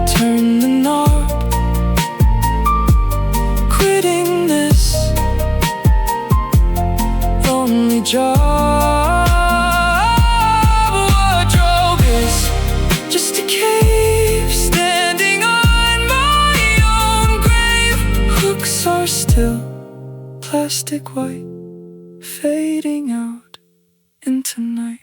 turn the knob, quitting this lonely job. Wardrobe is just a cave, standing on my own grave. Hooks are still plastic white, fading out into night.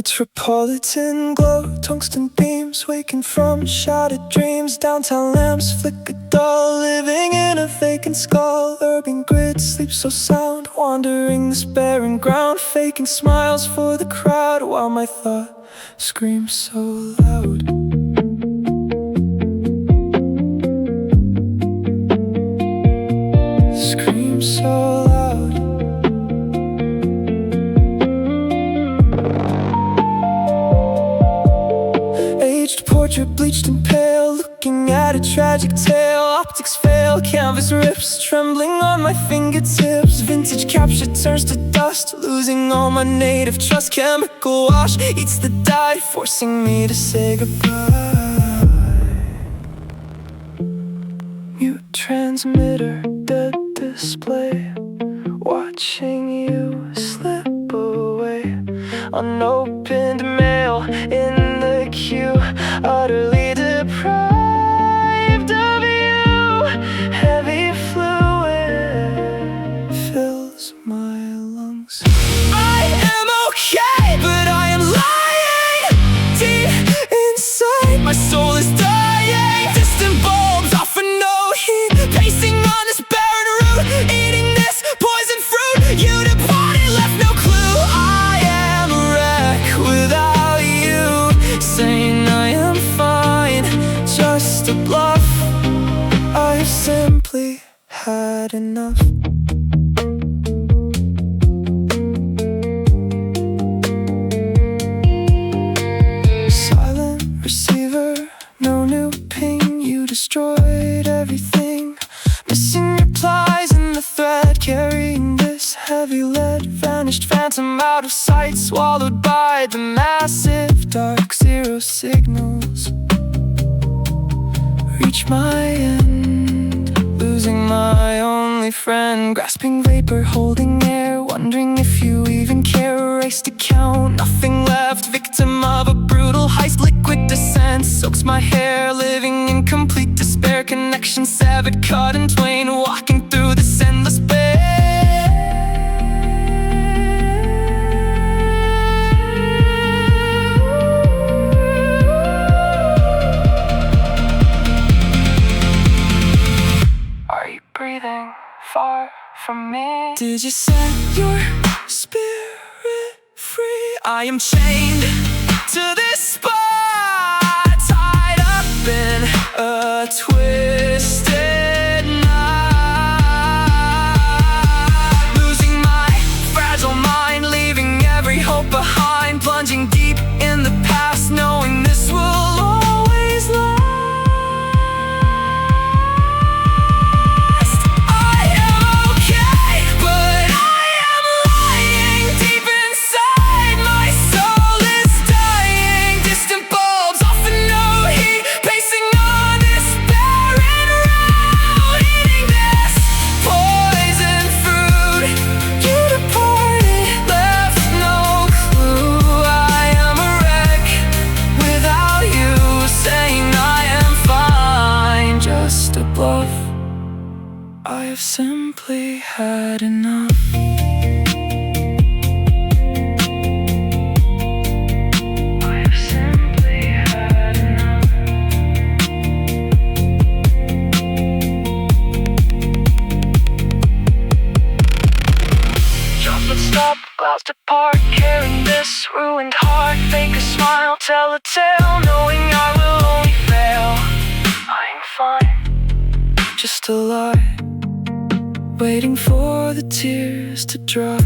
Metropolitan glow, tungsten beams, waking from shattered dreams. Downtown lamps flicker dull, living in a vacant skull. Urban grid sleeps so sound, wandering this barren ground, faking smiles for the crowd, while my thought screams so loud. Screams so loud. Portrait bleached and pale, looking at a tragic tale. Optics fail, canvas rips, trembling on my fingertips. Vintage capture turns to dust, losing all my native trust. Chemical wash eats the dye, forcing me to say goodbye. Mute transmitter, dead display, watching you slip away. Unopened mail in the queue, utterly deprived of you. Heavy fluid fills my lungs. I am okay, but I am lying deep inside. My soul is dying. Distant bulbs offer no heat, pacing on this barren route, eating this poison fruit. You departed, left no clue. I am a wreck without you, saying I am fine, just a bluff. I've simply had enough. Silent receiver, no new ping. You destroyed everything, missing replies in the thread. Carrying this heavy lead, vanished phantom out of sight, swallowed by the massive dark. Zero signals reach my end, losing my only friend. Grasping vapor, holding air, wondering if you even care. Erased account, nothing left, victim of a brutal heist. Liquid descent soaks my hair, living in complete despair. Connection severed, cut in twain, walking through this endless space. Breathing far from me. Did you set your spirit free? I am chained to this spot, tied up in a twisted knot. Losing my fragile mind, leaving every hope behind. Plunging deep in the past, knowing this will always last. I have simply had enough. I have simply had enough. Chocolate stop, clouds depart, carrying this ruined heart. Fake a smile, tell a tale, knowing I will only fail. I am fine, just a lie, waiting for the tears to dry.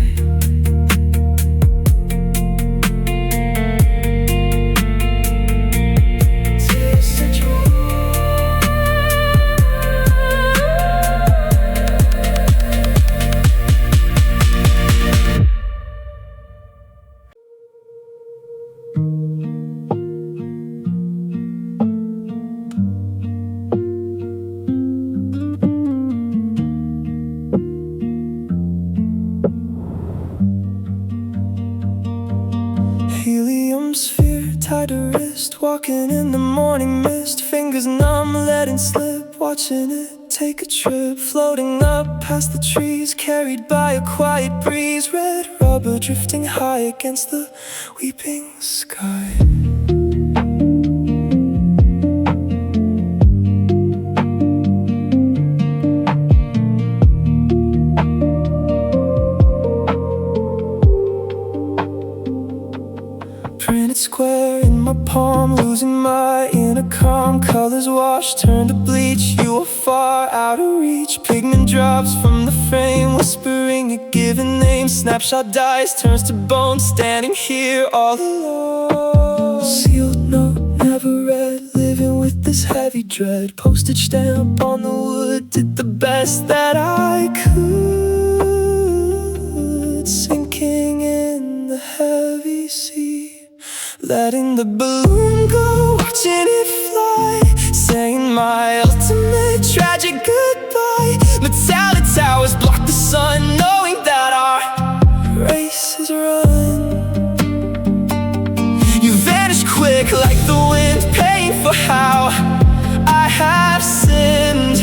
Helium sphere, tied to wrist, walking in the morning mist. Fingers numb, letting slip, watching it take a trip. Floating up past the trees, carried by a quiet breeze. Red rose rubber drifting high against the weeping sky. Printed square in my palm, losing my inner calm. Colors washed, turn to bleach, you are far out of reach. Pigment drops from the frame, whispering a given name. Snapshot dies, turns to bone, standing here all alone. Sealed note, never read, living with this heavy dread. Postage stamp on the wood, did the best that I could. Sinking in the heavy sea, letting the balloon go, watching it fly, saying my ultimate tragic goodbye. Metallic towers block the sun, knowing that our race is run. You vanish quick like the wind, paying for how I have sinned.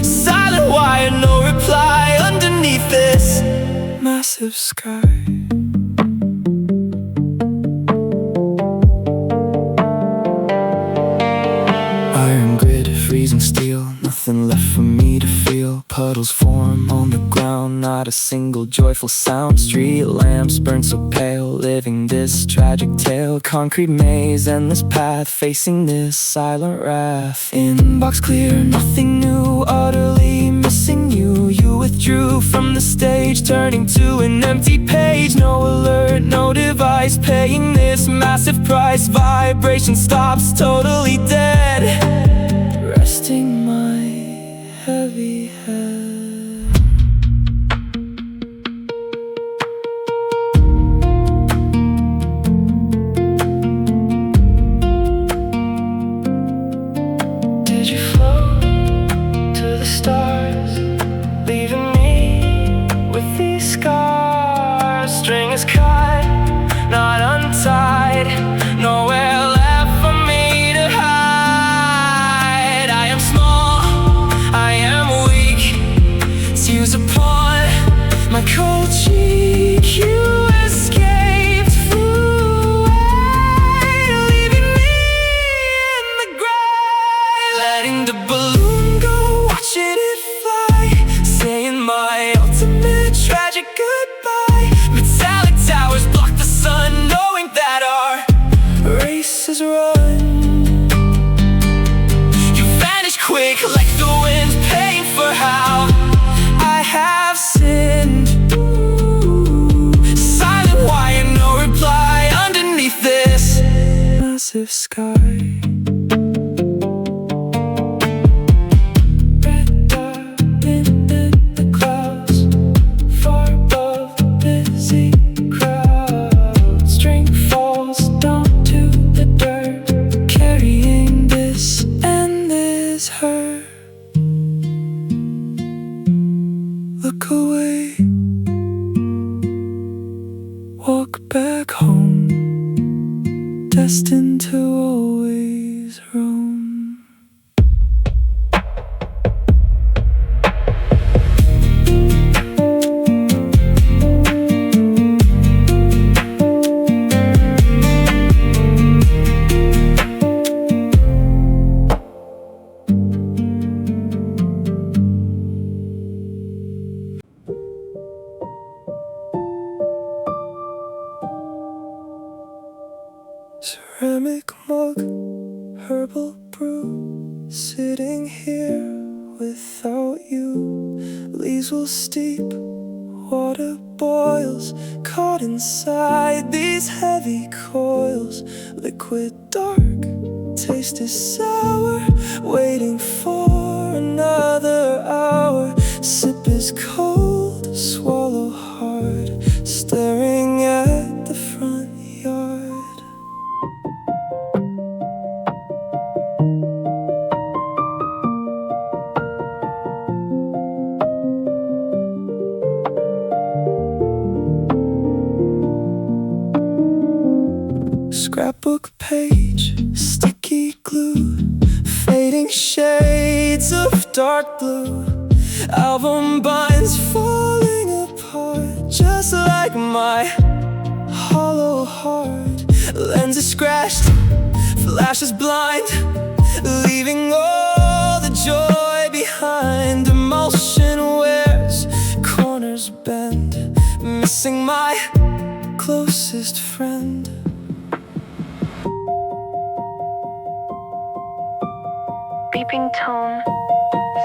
Silent wire, no reply underneath this massive sky. Freezing steel, nothing left for me to feel. Puddles form on the ground, not a single joyful sound. Street lamps burn so pale, living this tragic tale. Concrete maze, endless path, facing this silent wrath. Inbox clear, nothing new, utterly missing you. You withdrew from the stage, turning to an empty page. No alert, no device, paying this massive price. Vibration stops, totally dead, resting my heavy head. Did you float to the stars, leaving me with these scars? String is cut, not untied, nowhere left for me to hide. I am small, I am weak, tears upon my cold cheek. You escaped, flew away, leaving me in the grave. Letting the balloon go, watching it fly, saying my ultimate tragic goodbye. Metallic towers block the sun, knowing that our race is run. Quick like the wind, paying for how I have sinned. Silent wire, no reply underneath this massive sky. Red diamond in the clouds, far above the busy crowd. String falls down to the dirt, carrying this her. Look away, walk back home, destined to always roam. Ceramic mug, herbal brew, sitting here without you. Leaves will steep, water boils, caught inside these heavy coils. Liquid dark, taste is sour, waiting for another hour. Sip is cold, swallow hard, staring at the front yard. Scrapbook page, sticky glue, fading shades of dark blue. Album binds falling apart, just like my hollow heart. Lenses scratched, flashes blind, leaving all the joy behind. Emulsion wears, corners bend, missing my closest friend. Beeping tone,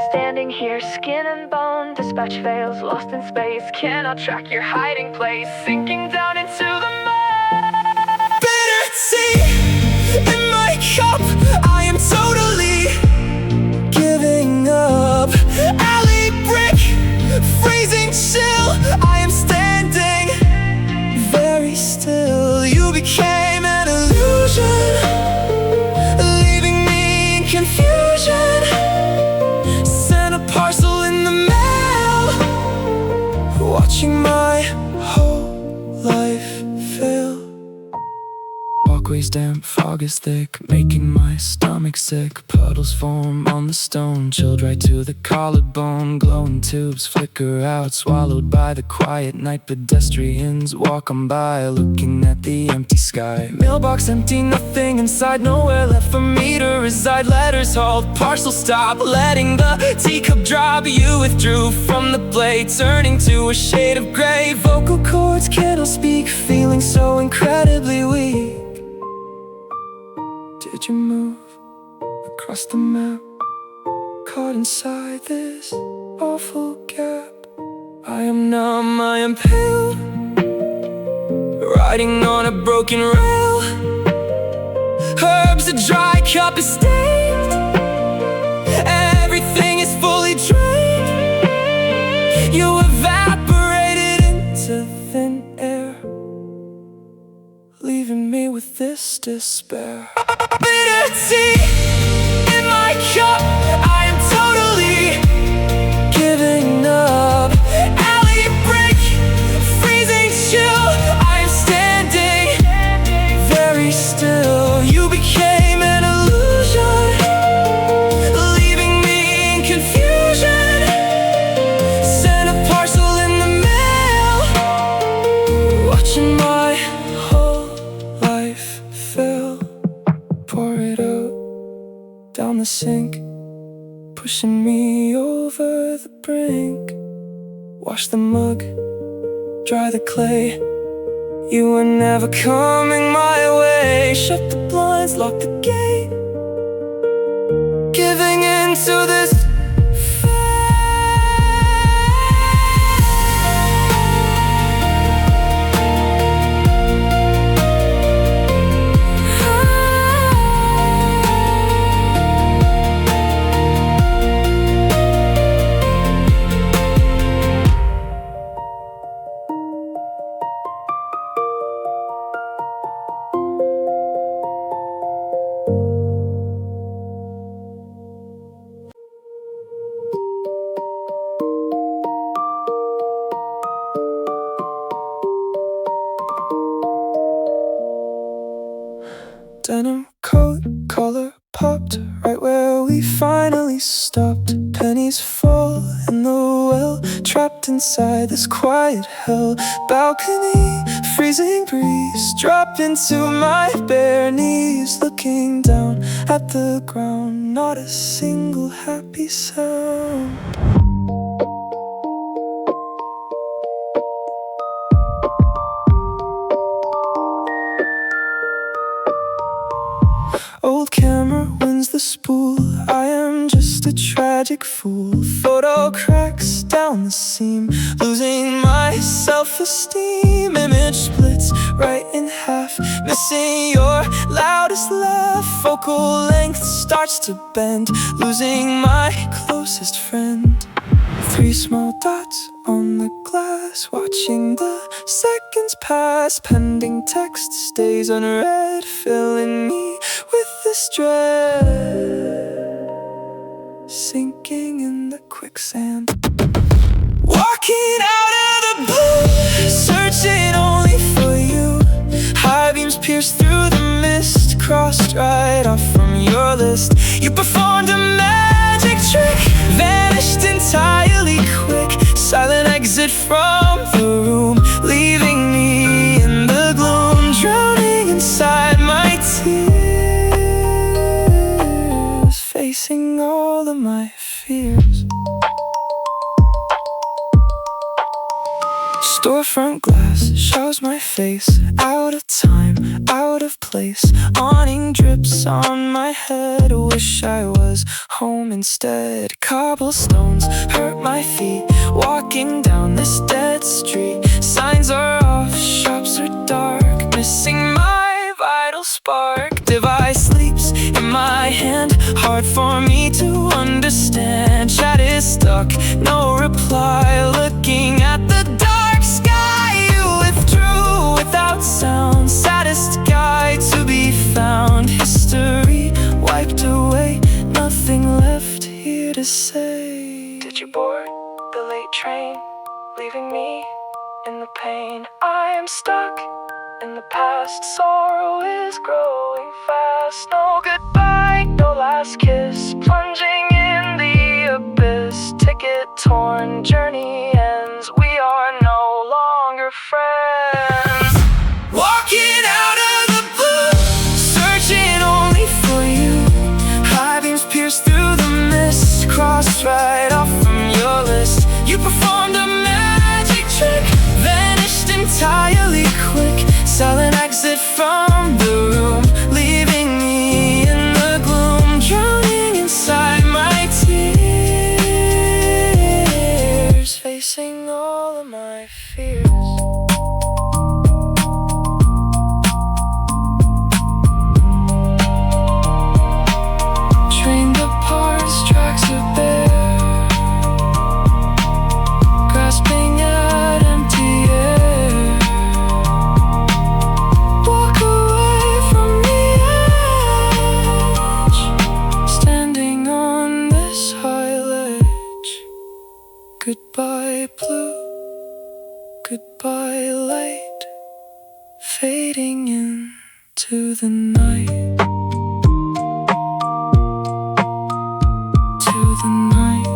standing here, skin and bone. Dispatch fails, lost in space, cannot track your hiding place. Sinking down into the mud. Bitter tea in my cup, I am totally giving up. Alley brick, freezing chill, I am standing very still. You became an illusion, leaving me in confusion. Sent a parcel in the mail, watching my whole life fail. Walkways damp, fog is thick, making my stomach sick. Puddles form on the stone, chilled right to the collarbone. Glowing tubes flicker out, swallowed by the quiet night. Pedestrians walk on by, looking at the empty sky. Mailbox empty, nothing inside, nowhere left for me to reside. Letters hauled, parcel stop, letting the teacup drop. You withdrew from the plate, turning to a shade of gray. Vocal cords cannot speak, feeling so incredibly weak. Did you move across the map, caught inside this awful gap? I am numb, I am pale, riding on a broken rail. Herbs, a dry cup is stained, everything is fully drained. You evaporated into thin air, leaving me with this despair. Bitter tea in my cup, I am totally giving up. Alley brick, freezing chill, I am standing very still. You became an illusion, leaving me in confusion. Sent a parcel in the mail, watching my whole life fail. Pour it out down the sink, pushing me over the brink. Wash the mug, dry the clay. You were never coming my way. Shut the blinds, lock the gate, giving in to this denim coat, collar popped right where we finally stopped. Pennies fall in the well, trapped inside this quiet hell. Balcony, freezing breeze, drop into my bare knees. Looking down at the ground, not a single happy sound. Old camera wins the spool, I am just a tragic fool. Photo cracks down the seam, losing my self-esteem. Image splits right in half, missing your loudest laugh. Focal length starts to bend, losing my closest friend. 3 small dots on the glass, watching the seconds pass. Pending text stays unread, filling me with this dread. Sinking in the quicksand, walking out of the blue, searching only for you. High beams pierce through the mist, crossed right off from your list. You performed a magic trick, vanished entirely quick. Silent exit from the room, shows my face. Out of time, out of place. Awning drips on my head. Wish I was home instead. Cobblestones hurt my feet, walking down this dead street. Signs are off, shops are dark, missing my vital spark. Device sleeps in my hand, hard for me to understand. Chat is stuck, no reply. Looking at the dark sky, you withdrew without sound. Saddest guy to be found. History wiped away, nothing left here to say. Did you board the late train, leaving me in the pain? I am stuck in the past, sorrow is growing fast. No goodbye, no last kiss, plunging in the abyss. Ticket torn, journey ends, we are no longer friends. Walking out of the blue, searching only for you. High beams pierce through the mist, crossed right off from your list. You performed a magic trick, vanished entirely quick. Silent exit from the room, leaving me in the gloom, drowning inside my tears, facing all of my fears. Train departs, tracks are bare, grasping at empty air. Walk away from the edge, standing on this high ledge. Goodbye blue, goodbye light, fading into the night. To the night.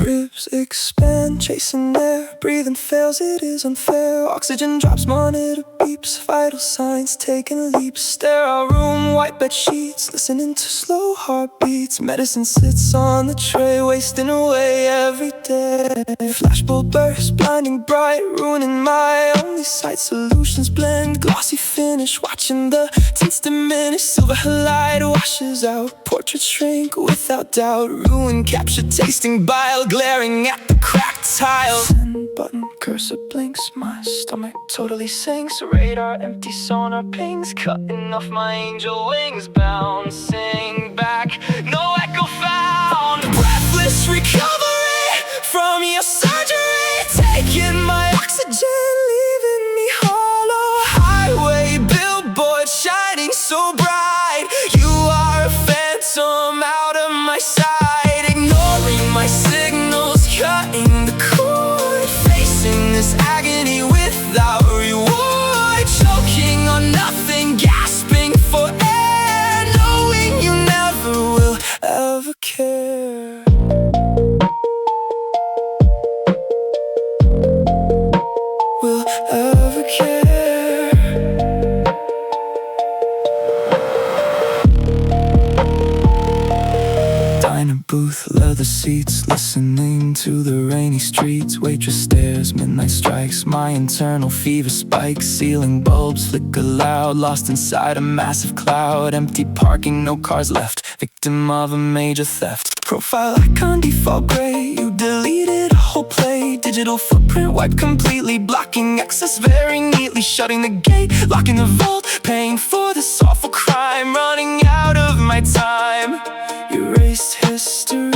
Ribs expand, chasing air, breathing fails, it is unfair. Oxygen drops, monitor beeps, vital signs taking leaps. Sterile room, white bed sheets, listening to slow heartbeats. Medicine sits on the tray, wasting away every day. Flashbulb burst, blinding bright, ruining my only sight. Solutions blend, glossy finish, watching the tints diminish. Silver light washes out, portraits shrink without doubt. Ruin captured, tasting bile, glaring at the cracked tile. Send button, cursor blinks, my stomach totally sinks. Radar empty, sonar pings, cutting off my angel wings. Bouncing back, no echo found. Breathless recovery from your surgery, taking my oxygen, leaving me hollow. Highway billboard shining so bright, you are a phantom out of my sight. Ignoring my signals, cutting the cord, facing this agony without reward. Choking on nothing, gasping for air, knowing you never will ever care. Will ever care. Diner booth, leather seats, listening to the rainy streets. Waitress stares, midnight strikes, my internal fever spikes. Ceiling bulbs flicker loud, lost inside a massive cloud. Empty parking, no cars left, victim of a major theft. Profile icon default gray, you deleted a whole play. Digital footprint wiped completely, blocking access very neatly. Shutting the gate, locking the vault, paying for this awful crime. Running out of my time, erased history,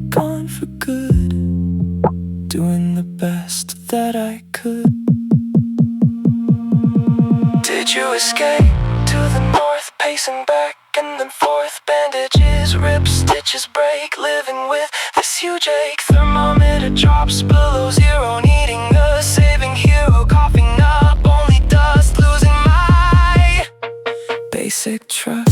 gone for good, doing the best that I could. Did you escape to the north, pacing back and then forth? Bandages rip, stitches break, living with this huge ache. Thermometer drops below zero, needing a saving hero. Coughing up only dust, losing my basic trust.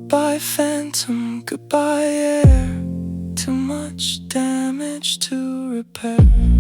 Goodbye phantom, goodbye air. Too much damage to repair.